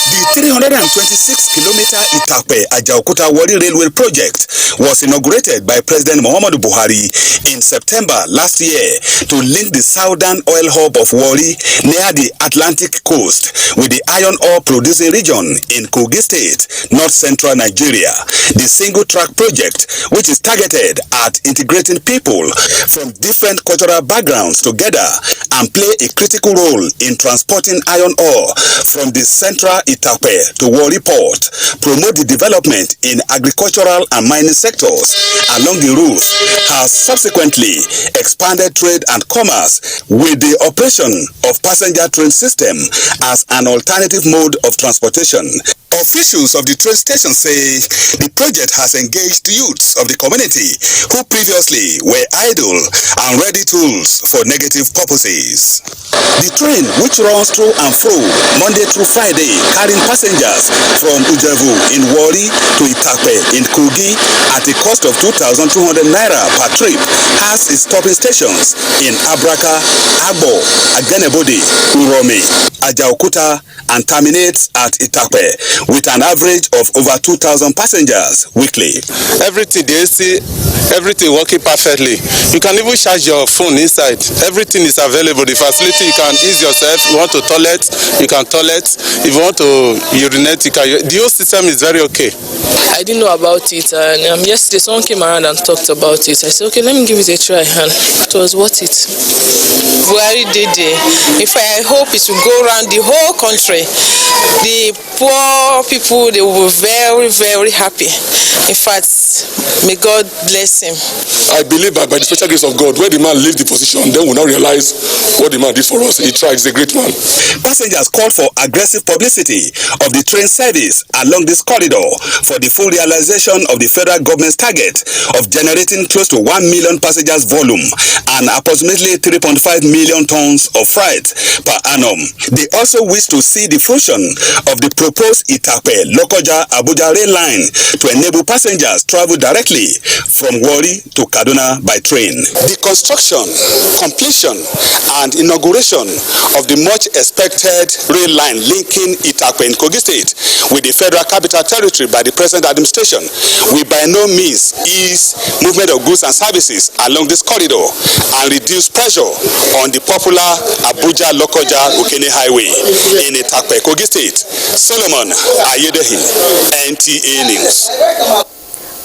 Speaker 2: The 326-kilometer Itakpe-Ajaokuta-Warri Railway project was inaugurated by President Muhammadu Buhari in September last year to link the southern oil hub of Warri near the Atlantic coast with the iron ore producing region in Kogi State, north-central Nigeria. The single-track project, which is targeted at integrating people from different cultural backgrounds together and play a critical role in transporting iron ore from the central Itakpe to Warri Port, promote the development in agricultural and mining sectors along the route, has subsequently expanded trade and commerce with the operation of passenger train system as an alternative mode of transportation. Officials of the train station say the project has engaged youths of the community who previously were idle and ready tools for negative purposes. The train, which runs through and fro Monday through Friday, carrying passengers from Ujevu in Warri to Itakpe in Kogi at a cost of 2,200 naira per trip, has its stopping stations in Abraka, Agbo, Agenebode, Urome, Ajaokuta, and terminates at Itakpe with an average of over 2,000 passengers weekly.
Speaker 3: Everything, the AC, everything working perfectly. You can even charge your phone inside. Everything is available. The facility, you can ease yourself. You want to toilet, you can toilet. If you want to urinate, you can. The whole system is very okay.
Speaker 25: I didn't know about it, and yesterday someone came around and talked about it. I said, okay, let me give it a try, and it was worth it. Buhari did it. If I hope it will go around the whole country. The poor people, they will be very, very happy. In fact, may God bless him.
Speaker 3: I believe that by the special grace of God, when the man leaves the position, then we'll now realize what the man did for us. He tried, he's a great man.
Speaker 2: Passengers called for aggressive publicity of the train service along this corridor for the full realization of the federal government's target of generating close to 1 million passengers volume and approximately 3.5 million tons of freight per annum. They also wish to see the fruition of the proposed Itakpe Lokoja Abuja rail line to enable passengers travel directly from Warri to Kaduna by train. The construction, completion and inauguration of the much expected rail line linking Itakpe in Kogi State with the Federal Capital Territory by the present administration will by no means ease movement of goods and services along this corridor and reduce pressure on the popular Abuja Lokoja Okene Highway in Itakpe, Kogi State. Solomon Ayedehin, NTA News.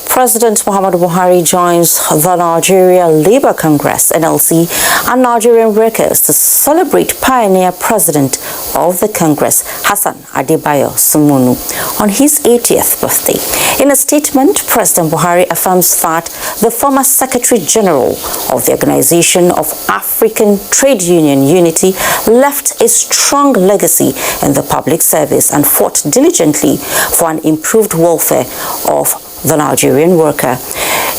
Speaker 1: President Muhammadu Buhari joins the Nigeria Labour Congress, NLC, and Nigerian workers to celebrate pioneer president of the Congress, Hassan Adebayo Sumunu, on his 80th birthday. In a statement, President Buhari affirms that the former Secretary General of the Organization of African Trade Union Unity left a strong legacy in the public service and fought diligently for an improved welfare of the Nigerian worker,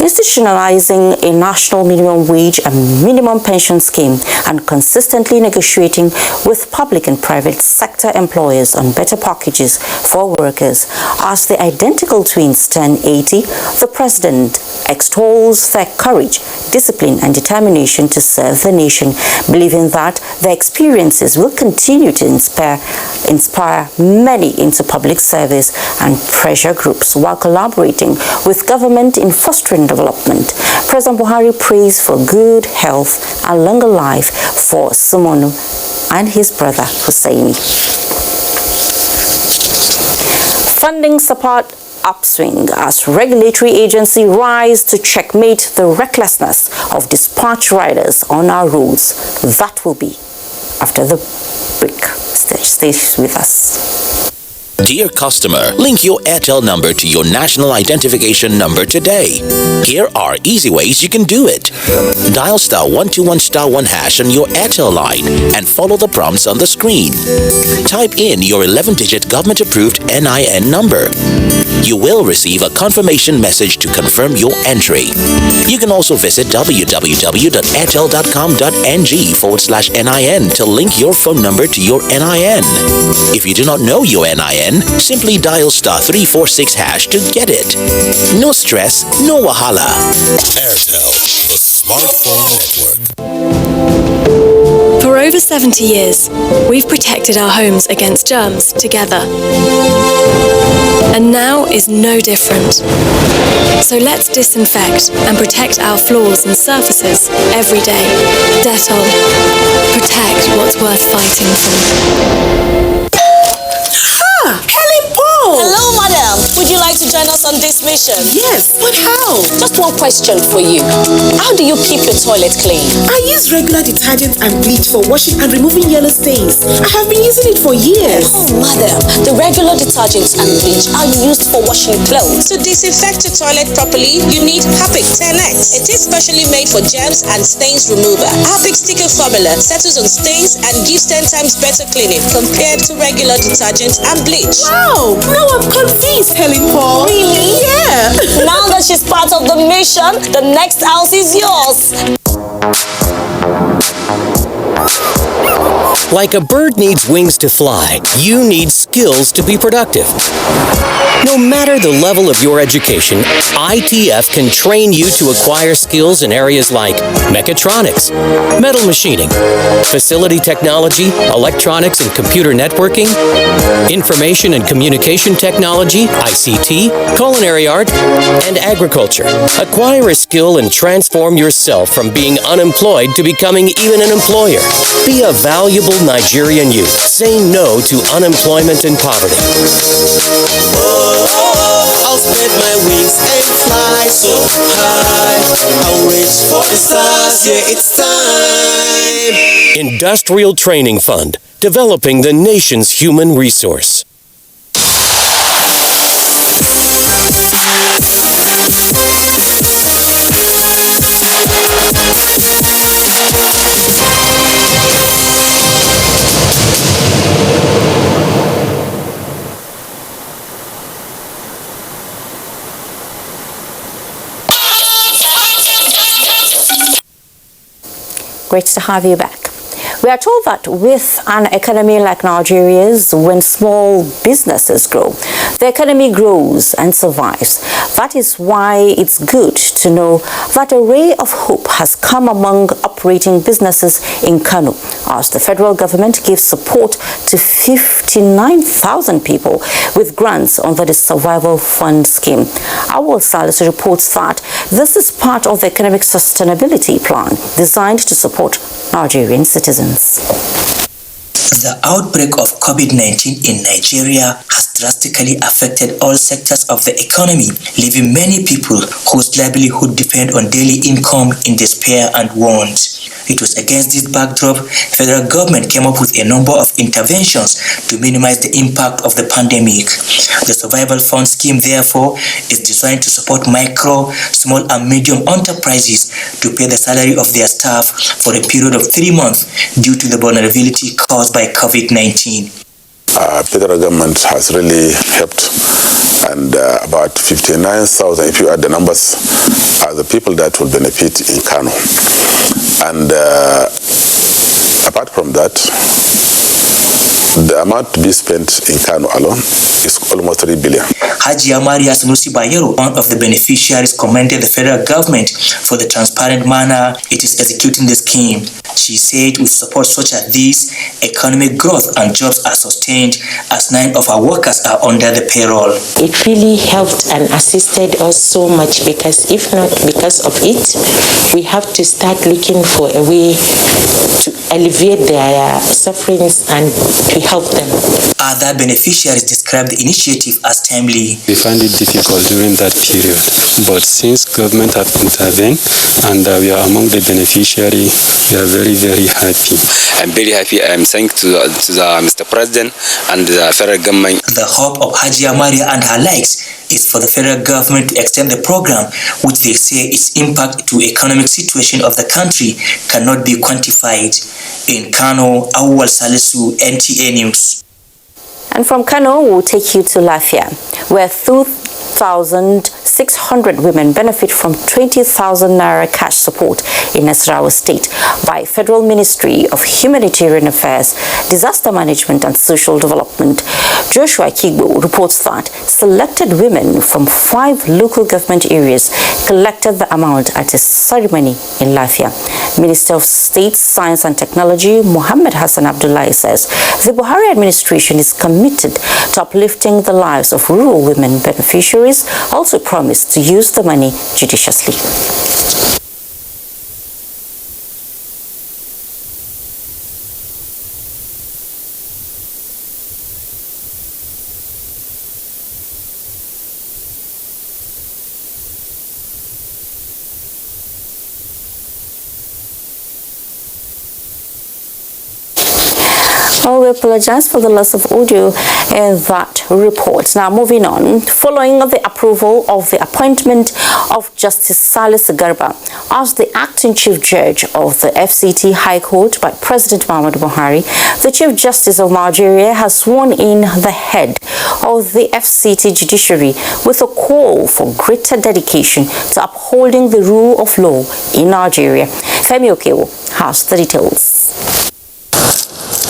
Speaker 1: institutionalizing a national minimum wage and minimum pension scheme and consistently negotiating with public and private sector employers on better packages for workers. As the identical twins turn 80, the president extols their courage, discipline and determination to serve the nation, believing that their experiences will continue to inspire many into public service and pressure groups while collaborating with government in fostering development. President Buhari prays for good health and longer life for Sumunu and his brother Hussaini. Funding support upswing as regulatory agency rise to checkmate the recklessness of dispatch riders on our roads. That will be after the break. Stay with us.
Speaker 4: Dear customer, link your Airtel number to your national identification number today. Here are easy ways you can do it. Dial *121*1# on your Airtel line and follow the prompts on the screen. Type in your 11-digit government-approved NIN number. You will receive a confirmation message to confirm your entry. You can also visit www.airtel.com.ng/NIN to link your phone number to your NIN. If you do not know your NIN, simply dial *346# to get it. No stress, no wahala.
Speaker 5: Airtel, the smartphone network.
Speaker 6: For over 70 years, we've protected our homes against germs together. And now is no different. So let's disinfect and protect our floors and surfaces every day. Dettol. Protect what's worth fighting for.
Speaker 20: Hello, madam. Would you like to join us on this mission?
Speaker 21: Yes, but how?
Speaker 20: Just one question for you. How do you keep your toilet clean?
Speaker 21: I use regular detergent and bleach for washing and removing yellow stains. I have been using it for years.
Speaker 20: Oh, madam. The regular detergents and bleach are used for washing clothes.
Speaker 22: To disinfect your toilet properly, you need Harpic 10X. It is specially made for germs and stains remover. Harpic sticker formula settles on stains and gives 10 times better cleaning compared to regular detergent and bleach.
Speaker 21: Wow! Now I'm confused, Helen Paul.
Speaker 20: Really?
Speaker 21: Yeah.
Speaker 20: Now that she's part of the mission, the next house is yours.
Speaker 23: Like a bird needs wings to fly, you need skills to be productive. No matter the level of your education, ITF can train you to acquire skills in areas like mechatronics, metal machining, facility technology, electronics and computer networking, information and communication technology, ICT, culinary art, and agriculture. Acquire a skill and transform yourself from being unemployed to becoming even an employer. Be a valuable Nigerian youth. Say no to unemployment and poverty.
Speaker 24: I'll spread my wings and fly so high. I'll reach for the stars, yeah, it's time.
Speaker 23: Industrial Training Fund, developing the nation's human resource.
Speaker 1: Great to have you back. We are told that with an economy like Nigeria's, when small businesses grow, the economy grows and survives. That is why it's good to know that a ray of hope has come among operating businesses in Kano, as the federal government gives support to 59,000 people with grants under the Survival Fund scheme. Our Salis reports that this is part of the economic sustainability plan designed to support Nigerian citizens.
Speaker 27: The outbreak of COVID-19 in Nigeria has drastically affected all sectors of the economy, leaving many people whose livelihood depend on daily income in despair and want. It was against this backdrop, federal government came up with a number of interventions to minimize the impact of the pandemic. The Survival Fund scheme, therefore, is designed to support micro, small and medium enterprises to pay the salary of their staff for a period of 3 months due to the vulnerability caused by COVID-19.
Speaker 30: Federal government has really helped, and about 59,000, if you add the numbers, are the people that will benefit in Kano. And apart from that, the amount to be spent in Kano alone is almost 3 billion.
Speaker 27: Hajiya Maria Sanusi Bayero, one of the beneficiaries, commended the federal government for the transparent manner it is executing the scheme. She said with support such as this, economic growth and jobs are sustained as 9 of our workers are under the payroll.
Speaker 31: It really helped and assisted us so much, because if not because of it, we have to start looking for a way to alleviate their sufferings and to help them.
Speaker 27: Other beneficiaries described the initiative as timely.
Speaker 8: We find it difficult during that period, but since government have intervened and we are among the beneficiary, we are very, very happy.
Speaker 9: I'm very happy. I'm thanks to the Mr. President and the federal government.
Speaker 27: The hope of Hajia Maria and her likes is for the federal government to extend the program, which they say its impact to economic situation of the country cannot be quantified. In Kano, Awal Salisu, NTA News.
Speaker 1: And from Kano, we'll take you to Lafia, where 2,600 women benefit from 20,000 naira cash support in Nasarawa State by Federal Ministry of Humanitarian Affairs, Disaster Management and Social Development. Joshua Kigbo reports that selected women from 5 local government areas collected the amount at a ceremony in Lafia. Minister of State, Science and Technology, Mohammed Hassan Abdullahi says the Buhari administration is committed to uplifting the lives of rural women beneficiaries, also promised to use the money judiciously. Oh, we apologize for the loss of audio in that report. Now, moving on. Following the approval of the appointment of Justice Salisu Garba as the acting Chief Judge of the FCT High Court by President Muhammadu Buhari, the Chief Justice of Nigeria has sworn in the head of the FCT judiciary with a call for greater dedication to upholding the rule of law in Nigeria. Femi Okewo has the details.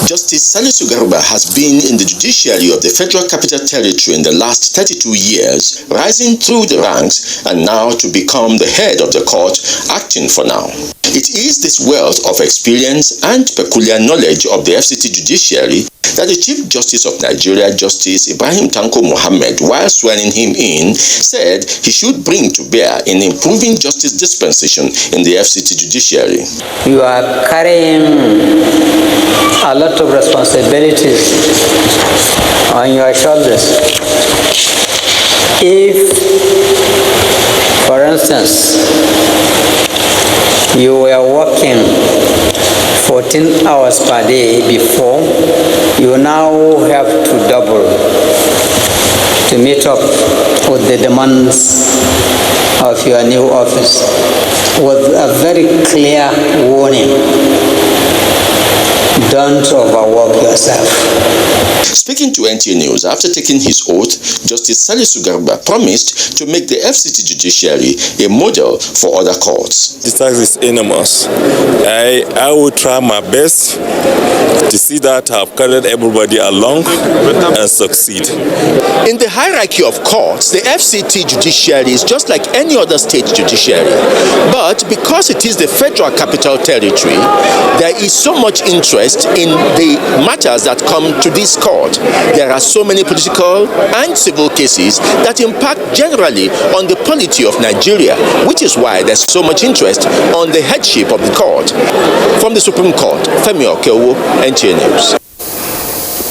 Speaker 10: Justice Salisu Garba has been in the judiciary of the Federal Capital Territory in the last 32 years, rising through the ranks and now to become the head of the court, acting for now. It is this wealth of experience and peculiar knowledge of the FCT judiciary that the Chief Justice of Nigeria, Justice Ibrahim Tanko Mohammed, while swearing him in, said he should bring to bear in improving justice dispensation in the FCT judiciary.
Speaker 11: You are carrying a lot of responsibilities on your shoulders. If, for instance, you were working 14 hours per day before, you now have to double to meet up with the demands of your new office with a very clear warning. Don't overwork yourself.
Speaker 10: Speaking to NTA News after taking his oath, Justice Salisu Garba promised to make the FCT judiciary a model for other courts.
Speaker 12: The tax is enormous. I will try my best to see that I've carried everybody along and succeed.
Speaker 10: In the hierarchy of courts, the FCT judiciary is just like any other state judiciary. But because it is the Federal Capital Territory, there is so much interest in the matters that come to this court. There are so many political and civil cases that impact generally on the polity of Nigeria, which is why there's so much interest on the headship of the court. From the Supreme Court, Femi Okewo, NTA News.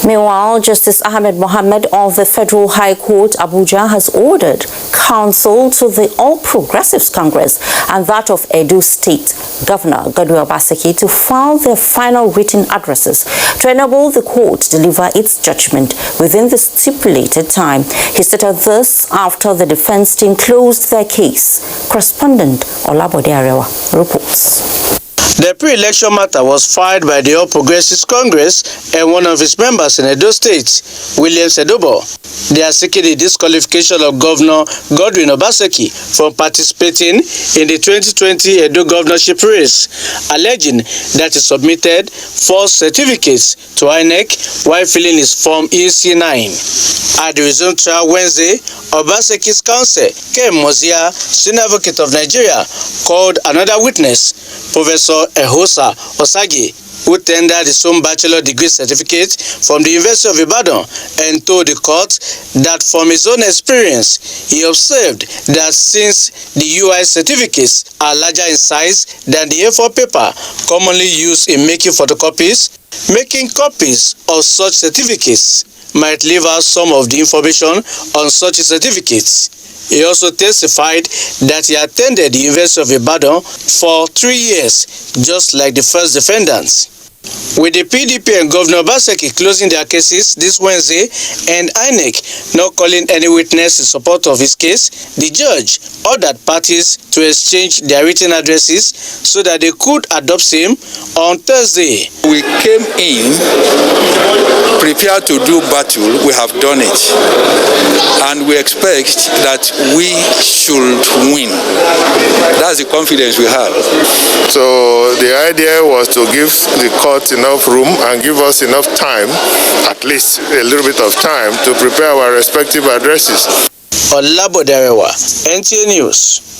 Speaker 1: Meanwhile, Justice Ahmed Mohammed of the Federal High Court, Abuja, has ordered counsel to the All Progressives Congress and that of Edo State Governor Godwin Obaseki to file their final written addresses to enable the court to deliver its judgment within the stipulated time. He stated this after the defense team closed their case. Correspondent Olabode Arewa reports.
Speaker 13: The pre-election matter was filed by the All Progressives Congress and one of its members in Edo State, William Sedobo. They are seeking the disqualification of Governor Godwin Obaseki from participating in the 2020 Edo governorship race, alleging that he submitted false certificates to INEC while filling his Form EC9. At the resumed trial Wednesday, Obaseki's counsel, Kem Mozia, senior advocate of Nigeria, called another witness, Professor Ehosa Osagi, who tendered his own bachelor degree certificate from the University of Ibadan and told the court that from his own experience, he observed that since the UI certificates are larger in size than the A4 paper commonly used in making photocopies, Making copies of such certificates might leave out some of the information on such certificates. He also testified that he attended the University of Ibadan for 3 years, just like the first defendants. With the PDP and Governor Obaseki closing their cases this Wednesday and INEC not calling any witness in support of his case, the judge ordered parties to exchange their written addresses so that they could adopt same on Thursday.
Speaker 7: We came in prepared to do battle. We have done it, and we expect that we should win. That's the confidence we have.
Speaker 14: So the idea was to give the court enough room and give us enough time, at least a little bit of time, to prepare our respective addresses.
Speaker 13: Olaboderewa, NTA News.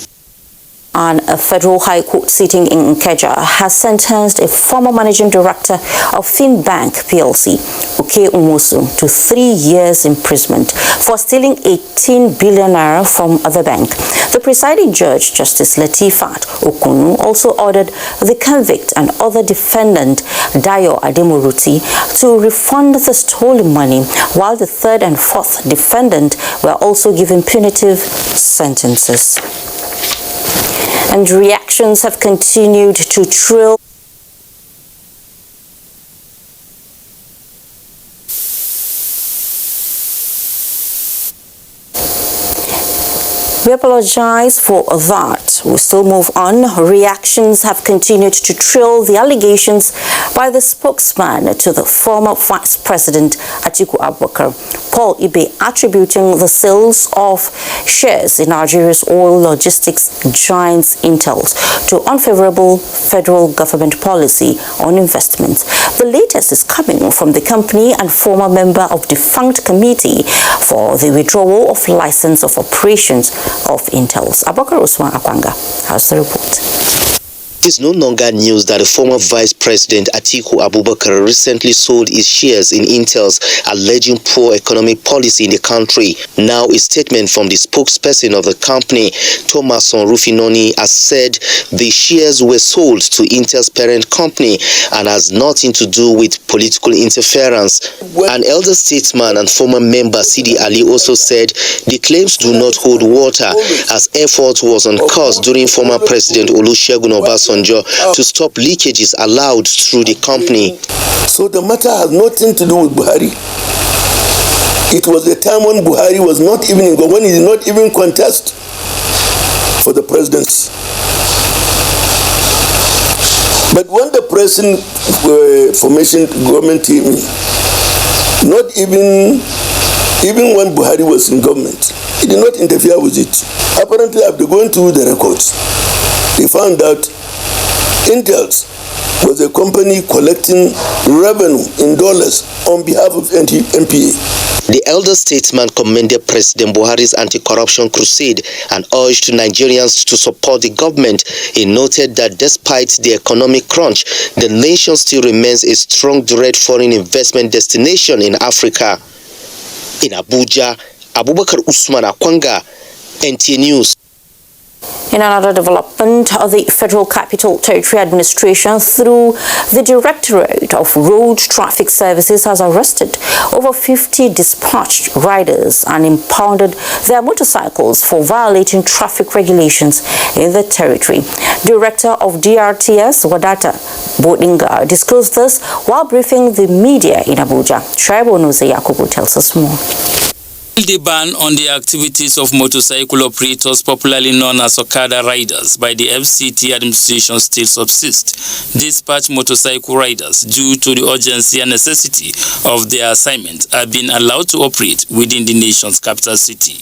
Speaker 1: And a federal high court sitting in Ikeja has sentenced a former managing director of Finbank PLC, Uke Umusu, to 3 years imprisonment for stealing 18 billion naira from the bank. The presiding judge, Justice Latifat Okunu, also ordered the convict and other defendant, Dayo Ademoruti, to refund the stolen money, while the third and fourth defendant were also given punitive sentences. And reactions have continued to trill. We apologize for that. We still move on. Reactions have continued to trill the allegations by the spokesman to the former Vice President Atiku Abubakar, Paul Ibe, attributing the sales of shares in Nigeria's oil logistics giants Intels to unfavorable federal government policy on investments. The latest is coming from the company and former member of defunct committee for the withdrawal of license of operations of Intels. Abubakar Usman Akwanga has the report.
Speaker 15: It is no longer news that the former Vice President Atiku Abubakar recently sold his shares in Intels, alleging poor economic policy in the country. Now, a statement from the spokesperson of the company, Thomason Rufinoni, has said the shares were sold to Intel's parent company and has nothing to do with political interference. An elder statesman and former member, Sidi Ali, also said the claims do not hold water, as effort was on course during former President Olusegun Obasanjo to stop leakages allowed through the company.
Speaker 16: So the matter has nothing to do with Buhari. It was a time when Buhari was not even in, when he did not even contest for the presidency. But when the present formation government came in, not even when Buhari was in government, he did not interfere with it. Apparently, after going through the records, they found out Intels was a company collecting revenue in dollars on behalf of NTA.
Speaker 15: The elder statesman commended President Buhari's anti-corruption crusade and urged Nigerians to support the government. He noted that despite the economic crunch, the nation still remains a strong direct foreign investment destination in Africa. In Abuja, Abubakar Usman Akwanga, NTA News.
Speaker 1: In another development, the Federal Capital Territory Administration, through the Directorate of Road Traffic Services, has arrested over 50 dispatched riders and impounded their motorcycles for violating traffic regulations in the territory. Director of DRTS, Wadata Bodinga, disclosed this while briefing the media in Abuja. Shaibu Nuze Yakubu tells us more.
Speaker 17: The ban on the activities of motorcycle operators, popularly known as Okada riders, by the FCT administration still subsists. Dispatch motorcycle riders, due to the urgency and necessity of their assignment, are being allowed to operate within the nation's capital city.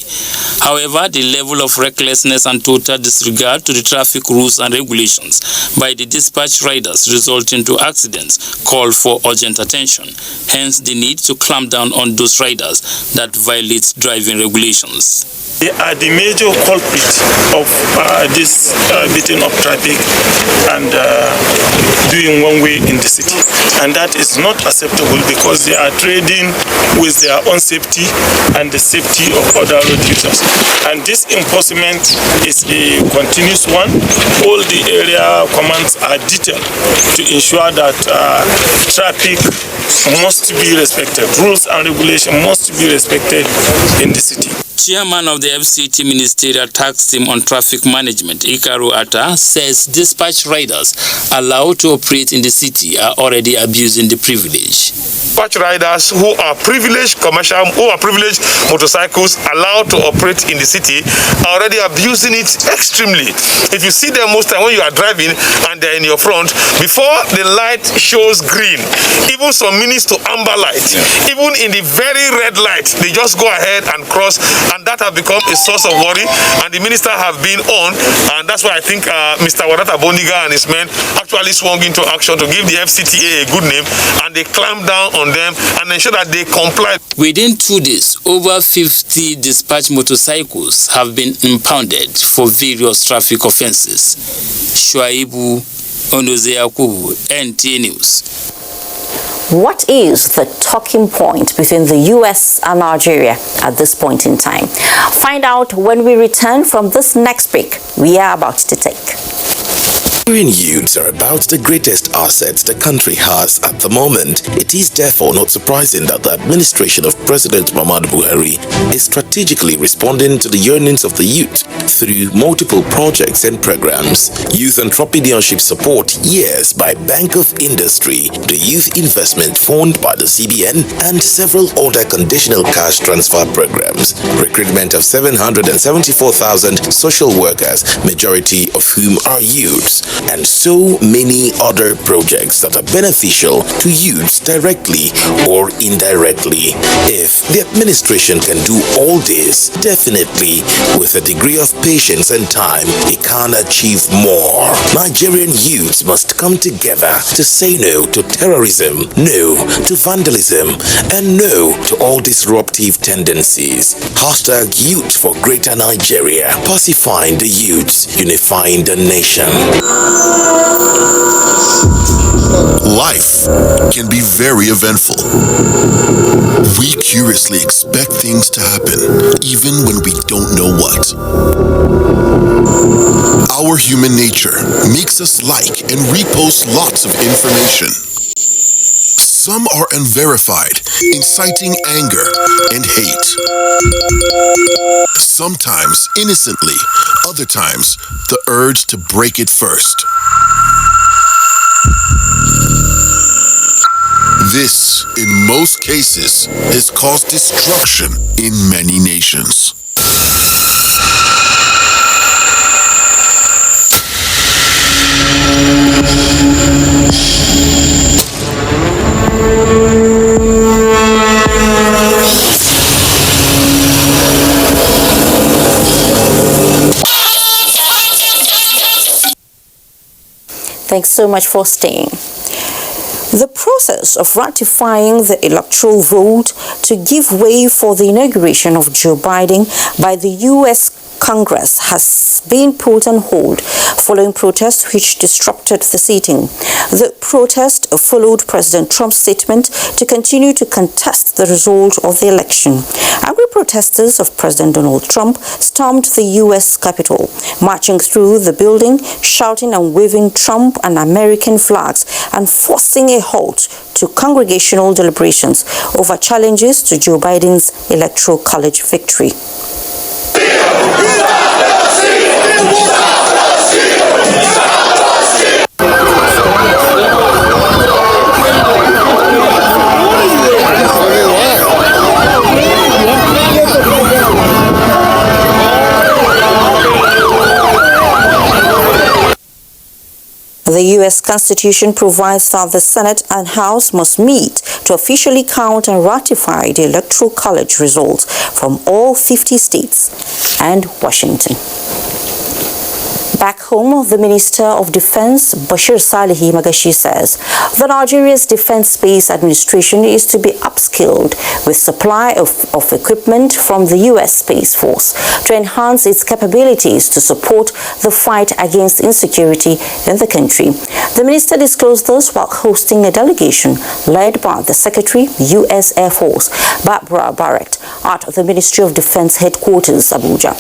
Speaker 17: However, the level of recklessness and total disregard to the traffic rules and regulations by the dispatch riders resulting to accidents call for urgent attention. Hence, the need to clamp down on those riders that violate driving regulations.
Speaker 2: They are the major culprit of this beating of traffic and doing one way in the city. And that is not acceptable because they are trading with their own safety and the safety of other road users. And this enforcement is a continuous one. All the area commands are detailed to ensure that traffic must be respected. Rules and regulations must be respected in the city.
Speaker 17: Chairman of the FCT Ministerial Task Team on Traffic Management, Ikaru Atta, says dispatch riders allowed to operate in the city are already abusing the privilege.
Speaker 3: Dispatch riders who are privileged commercial, who are privileged motorcycles allowed to operate in the city are already abusing it extremely. If you see them most time when you are driving and they're in your front, before the light shows green, even some minutes to amber light, even in the very red light, they just go ahead and cross, and that has become a source of worry, and the minister have been on, and that's why I think Mr. Wadata Boniga and his men actually swung into action to give the FCTA a good name, and they clamped down on them and ensure that they comply.
Speaker 17: Within 2 days, over 50 dispatch motorcycles have been impounded for various traffic offences. Shuaibu Onozeakubu, NTA News.
Speaker 1: What is the talking point between the US and Nigeria at this point in time? Find out when we return from this next break we are about to take.
Speaker 4: Nigerian youths are about the greatest assets the country has at the moment. It is therefore not surprising that the administration of President Muhammadu Buhari is strategically responding to the yearnings of the youth through multiple projects and programs. Youth entrepreneurship support years by Bank of Industry, the Youth Investment Fund by the CBN, and several other conditional cash transfer programs. Recruitment of 774,000 social workers, majority of whom are youths, and so many other projects that are beneficial to youths directly or indirectly. If the administration can do all this, definitely with a degree of patience and time, it can achieve more. Nigerian youths must come together to say no to terrorism, no to vandalism, and no to all disruptive tendencies. Hashtag Youth for Greater Nigeria. Pacifying the youths, unifying the nation.
Speaker 5: Life can be very eventful. We curiously expect things to happen, even when we don't know what. Our human nature makes us like and repost lots of information. Some are unverified, inciting anger and hate. Sometimes innocently, other times the urge to break it first. This, in most cases, has caused destruction in many nations.
Speaker 1: Thanks so much for staying. The process of ratifying the electoral vote to give way for the inauguration of Joe Biden by the U.S. Congress has been put on hold following protests which disrupted the sitting. The protest followed President Trump's statement to continue to contest the result of the election. Angry protesters of President Donald Trump stormed the U.S. Capitol, marching through the building, shouting and waving Trump and American flags and forcing a halt to congregational deliberations over challenges to Joe Biden's Electoral College victory. The U.S. Constitution provides that the Senate and House must meet to officially count and ratify the Electoral College results from all 50 states and Washington. Back home. home, the Minister of Defense, Bashir Salihi Magashi, says the Nigeria's Defense Space Administration is to be upskilled with supply of equipment from the U.S. Space Force to enhance its capabilities to support the fight against insecurity in the country. The minister disclosed this while hosting a delegation led by the Secretary, U.S. Air Force, Barbara Barrett, at the Ministry of Defense headquarters, Abuja.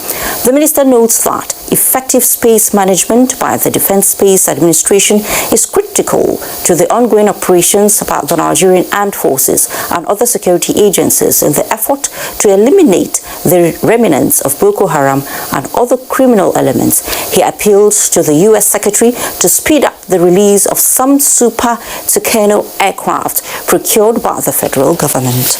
Speaker 1: The minister notes that effective space management by the Defense Space Administration is critical to the ongoing operations by the Nigerian Armed Forces and other security agencies in the effort to eliminate the remnants of Boko Haram and other criminal elements. He appealed to the U.S. Secretary to speed up the release of some Super Tucano aircraft procured by the federal government.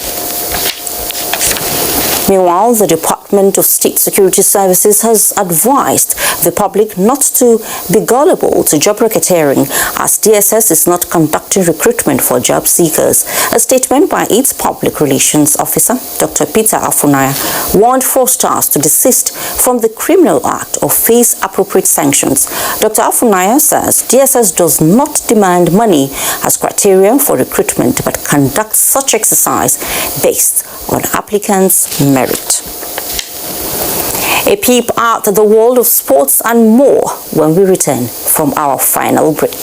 Speaker 1: Meanwhile, the Department of State Security Services has advised the public not to be gullible to job racketeering, as DSS is not conducting recruitment for job seekers. A statement by its public relations officer, Dr. Peter Afunaya, warned fraudsters to desist from the criminal act or face appropriate sanctions. Dr. Afunaya says DSS does not demand money as criteria for recruitment, but conducts such exercise based on applicants' merit. A peep at the world of sports and more when we return from our final break.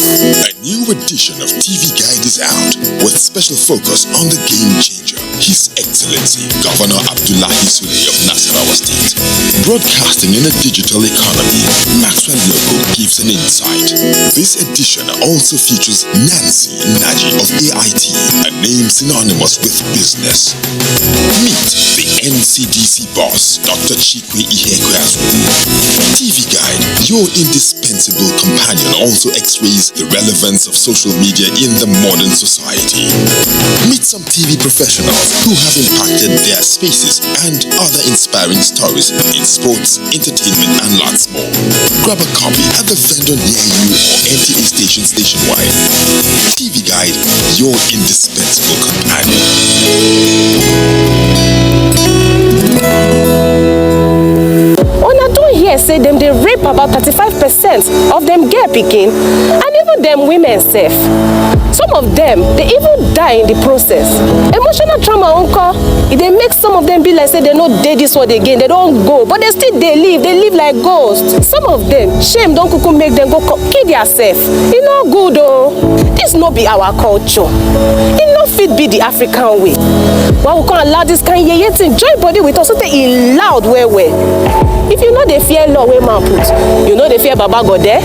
Speaker 6: A new edition of TV Guide is out with special focus on the game changer, His Excellency Governor Abdullahi Sule of Nasarawa State. Broadcasting in a digital economy, Maxwell Logo gives an insight. This edition also features Nancy Naji of AIT, a name synonymous with business. Meet the NCDC boss, Dr. Chikwe Ihekweazu. TV Guide, your indispensable companion, also x-rays the relevance of social media in the modern society. Meet some TV professionals who have impacted their spaces and other inspiring stories in sports, entertainment, and lots more. Grab a copy at the vendor near you or NTA stations nationwide. TV Guide, your indispensable companion.
Speaker 18: Here say them they rape about 35% of them girl picking, and even them women safe. Some of them they even die in the process. Emotional trauma uncle, it they make some of them be like say they no did this one again, they don't go, but they still they live like ghosts. Some of them shame don't kuku make them go kill themselves. It no good though. This no be our culture. It no fit be the African way. Why we can't allow this kind of yet enjoy body with us so they loud where. If you know they fear law where man put, you know they fear Baba God there.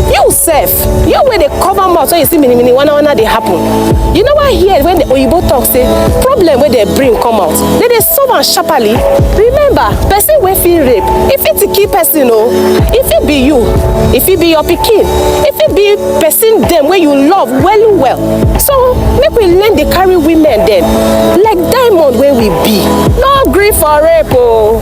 Speaker 18: You self, you where they cover mouth so you see many one they happen. You know what here when the Oyibo talk say problem where they bring come out, they solve and sharply. Remember, person wey feel rape, if it's a key person, oh, if it be you, if it be your pikin, if it be person them where you love well. So make we learn the carry women then, like diamond where we be. No grief for rape, oh.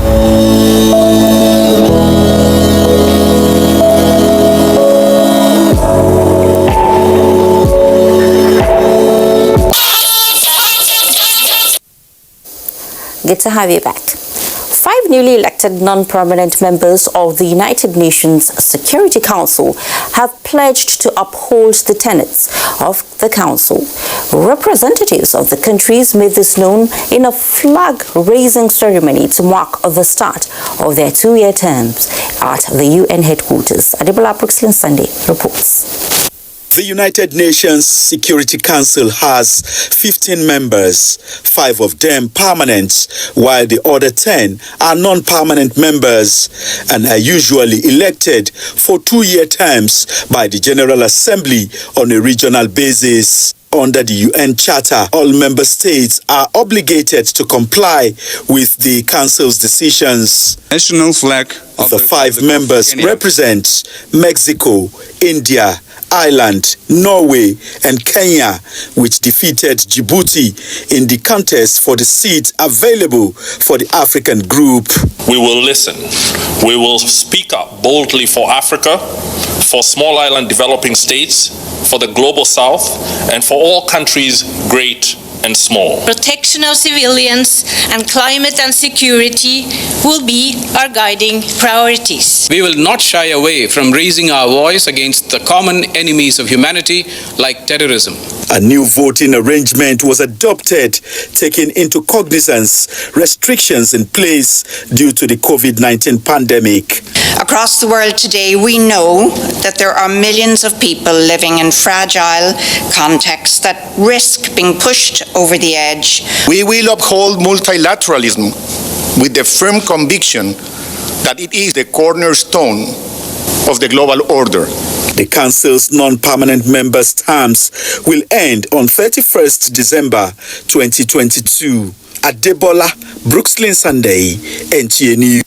Speaker 1: Good to have you back. 5 newly elected non-permanent members of the United Nations Security Council have pledged to uphold the tenets of the council. Representatives of the countries made this known in a flag-raising ceremony to mark the start of their 2-year terms at the UN headquarters. Adebola Brooklyn Sunday reports.
Speaker 19: The United Nations Security Council has 15 members, 5 of them permanent, while the other 10 are non-permanent members and are usually elected for 2-year terms by the General Assembly on a regional basis. Under the UN Charter, all member states are obligated to comply with the Council's decisions.
Speaker 20: National flag of
Speaker 19: the 5 members represent Mexico, India, Ireland, Norway, and Kenya, which defeated Djibouti in the contest for the seat available for the African group.
Speaker 21: We will listen. We will speak up boldly for Africa, for small island developing states, for the global south, and for all countries, great and small.
Speaker 8: Protection of civilians and climate and security will be our guiding priorities.
Speaker 20: We will not shy away from raising our voice against the common enemies of humanity like terrorism.
Speaker 19: A new voting arrangement was adopted, taking into cognizance restrictions in place due to the COVID-19 pandemic.
Speaker 22: Across the world today, we know that there are millions of people living in fragile contexts that risk being pushed over the edge.
Speaker 23: We will uphold multilateralism with the firm conviction that it is the cornerstone of the global order.
Speaker 19: The Council's non-permanent members' terms will end on 31st December 2022. Adebola, Brooklyn Sunday, NTA News.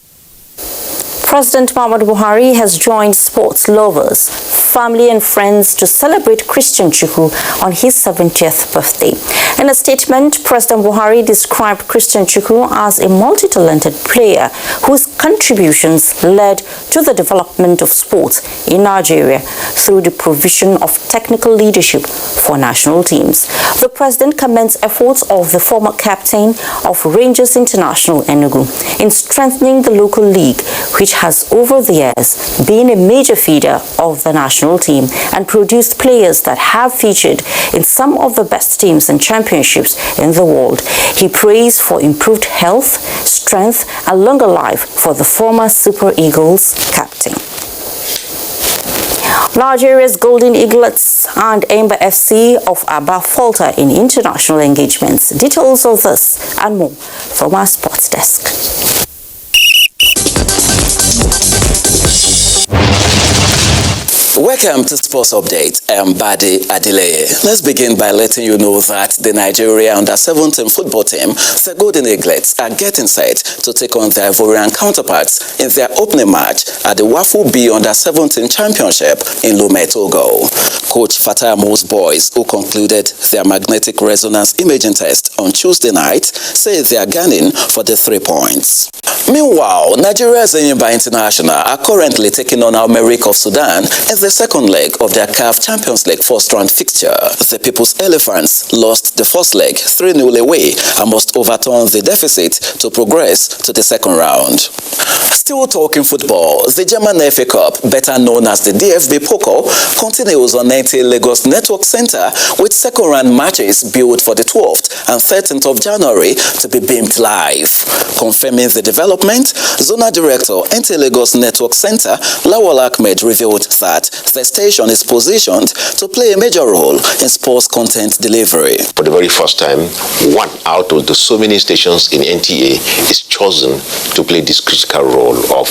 Speaker 1: President Muhammadu Buhari has joined sports lovers, family and friends to celebrate Christian Chukwu on his 70th birthday. In a statement, President Buhari described Christian Chukwu as a multi-talented player whose contributions led to the development of sports in Nigeria through the provision of technical leadership for national teams. The president commends efforts of the former captain of Rangers International Enugu in strengthening the local league, which has over the years been a major feeder of the national team and produced players that have featured in some of the best teams and championships in the world. He prays for improved health, strength, and longer life for the former Super Eagles captain. Nigeria's Golden Eaglets and Ember FC of Aba falter in international engagements. Details of this and more from our sports desk.
Speaker 24: Welcome to Sports Update. I am Badi Adeleye. Let's begin by letting you know that the Nigeria under-17 football team, the Golden Eaglets, are getting set to take on their Ivorian counterparts in their opening match at the Wafu B under-17 Championship in Lomé, Togo. Coach Fatah Mo's boys, who concluded their magnetic resonance imaging test on Tuesday night, say they are gunning for the 3 points. Meanwhile, Nigeria's Enyimba International are currently taking on Al-Merrikh of Sudan in the second leg of their CAF Champions League first-round fixture. The People's Elephants lost the first leg 3-0 away and must overturn the deficit to progress to the second round. Still talking football, the German FA Cup, better known as the DFB Pokal, continues on NTA Lagos Network Center with second-round matches billed for the 12th and 13th of January to be beamed live. Confirming the development, Zonal Director, NTA Lagos Network Center, Lawal Ahmed, revealed that the station is positioned to play a major role in sports content delivery.
Speaker 25: For the very first time, one out of the so many stations in NTA is chosen to play this critical role of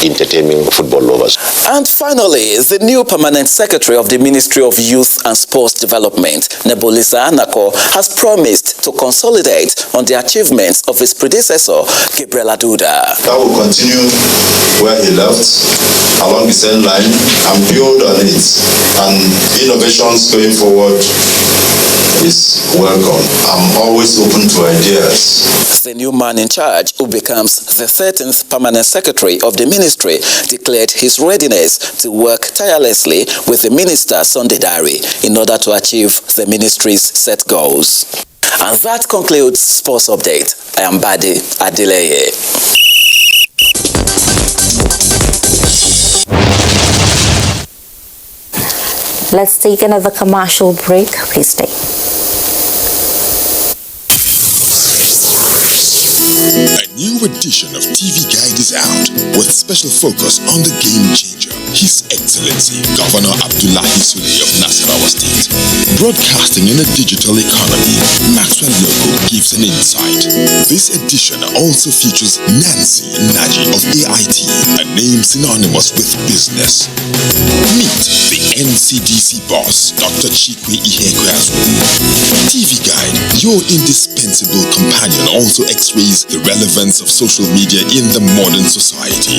Speaker 25: entertaining football lovers.
Speaker 24: And finally, the new permanent secretary of the Ministry of Youth and Sports Development, Nebulisa Anako, has promised to consolidate on the achievements of his predecessor, Gabriel Aduda.
Speaker 26: That will continue where he left, along the same line, and build on it. And innovations going forward is welcome. I'm always open to ideas.
Speaker 24: The new man in charge, who becomes the 13th permanent secretary of the ministry, declared his readiness to work tirelessly with the minister Sunday Dari in order to achieve the ministry's set goals. And that concludes Sports Update. I am Badi Adeleye.
Speaker 1: Let's take another commercial break. Please stay.
Speaker 6: A new edition of TV Guide is out with special focus on the game changer, His Excellency Governor Abdullahi Sule of Nasarawa State. Broadcasting in a digital economy, Maxwell Logo gives an insight. This edition also features Nancy Naji of AIT, a name synonymous with business. Meet the NCDC boss, Dr. Chikwe Ihekweazu. TV Guide, your indispensable companion, also x-rays the relevance of social media in the modern society.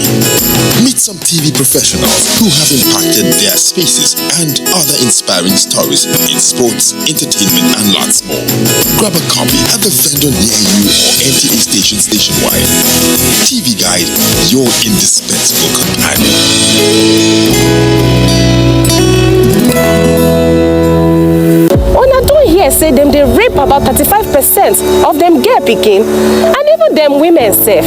Speaker 6: Meet some TV professionals who have impacted their spaces and other inspiring stories in sports, entertainment, and lots more. Grab a copy at the vendor near you or NTA stations nationwide. TV Guide, your indispensable companion.
Speaker 18: Una don hear say them dey rape rape about 35% of them get pikin, and even them women sef.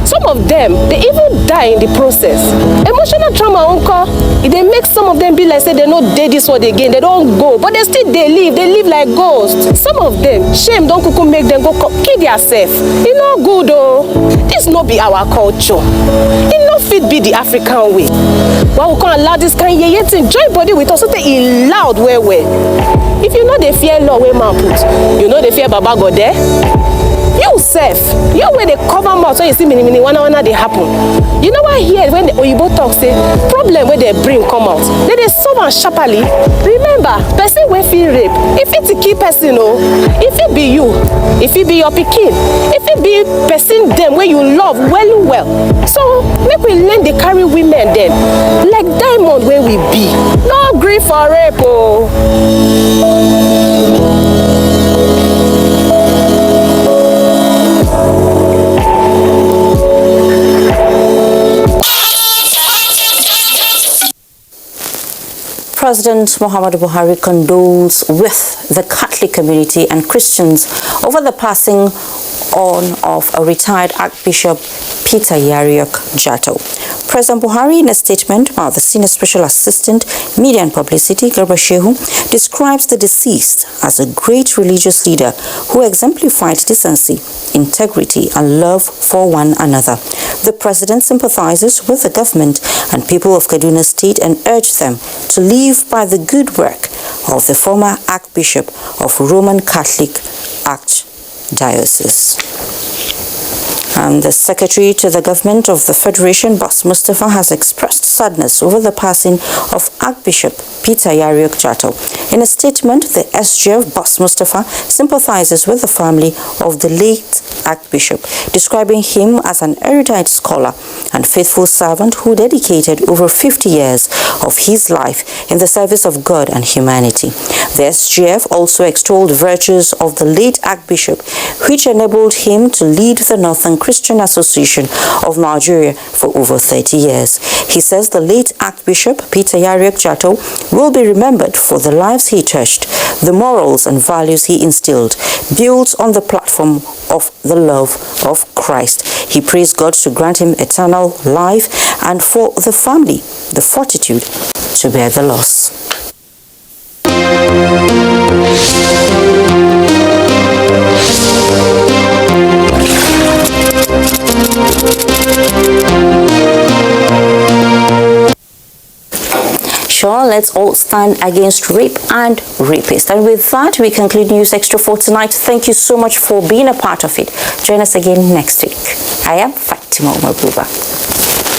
Speaker 18: Some of them, they even die in the process. Emotional trauma unko, it dey make some of them be like say they no dey this world again, they don't go, but they still they live like ghosts. Some of them, shame don't kuku make them go kill themselves. It no good oh. This no be our culture. It no fit be the African way. Why we can't allow this kind of yeye thing join body with us so that it loud well. If you know they fear law where man put, you know they fear Baba God there. You self, you when they cover mouth so you see mini wanna they happen. You know what here when the Oyibo talk say problem where they bring come out, they solve and sharply. Remember, person wey feel rape, if it's a key person oh, if it be you, if it be your pikin, if it be person them where you love well. So make we learn they carry women then like diamond where we be. No grief for rape oh.
Speaker 1: President Muhammadu Buhari condoles with the Catholic community and Christians over the passing on of a retired Archbishop Peter Yariok Jato. President Buhari, in a statement by the Senior Special Assistant, Media and Publicity, Garba Shehu, describes the deceased as a great religious leader who exemplified decency, integrity, and love for one another. The president sympathizes with the government and people of Kaduna State and urged them to live by the good work of the former Archbishop of Roman Catholic Archdiocese. And the Secretary to the Government of the Federation, Bas Mustafa, has expressed sadness over the passing of Archbishop Peter Yariok Jato. In a statement, the SGF, Bas Mustafa, sympathizes with the family of the late Archbishop, describing him as an erudite scholar and faithful servant who dedicated over 50 years of his life in the service of God and humanity. The SGF also extolled virtues of the late Archbishop, which enabled him to lead the Northern Christian Association of Nigeria for over 30 years. He says the late Archbishop Peter Yariok Jato will be remembered for the lives he touched, the morals and values he instilled, built on the platform of the love of Christ. He prays God to grant him eternal life and for the family the fortitude to bear the loss. Sure, let's all stand against rape and rapists. And with that, we conclude News Extra for tonight. Thank you so much for being a part of it. Join us again next week. I am Fatima Mabuba.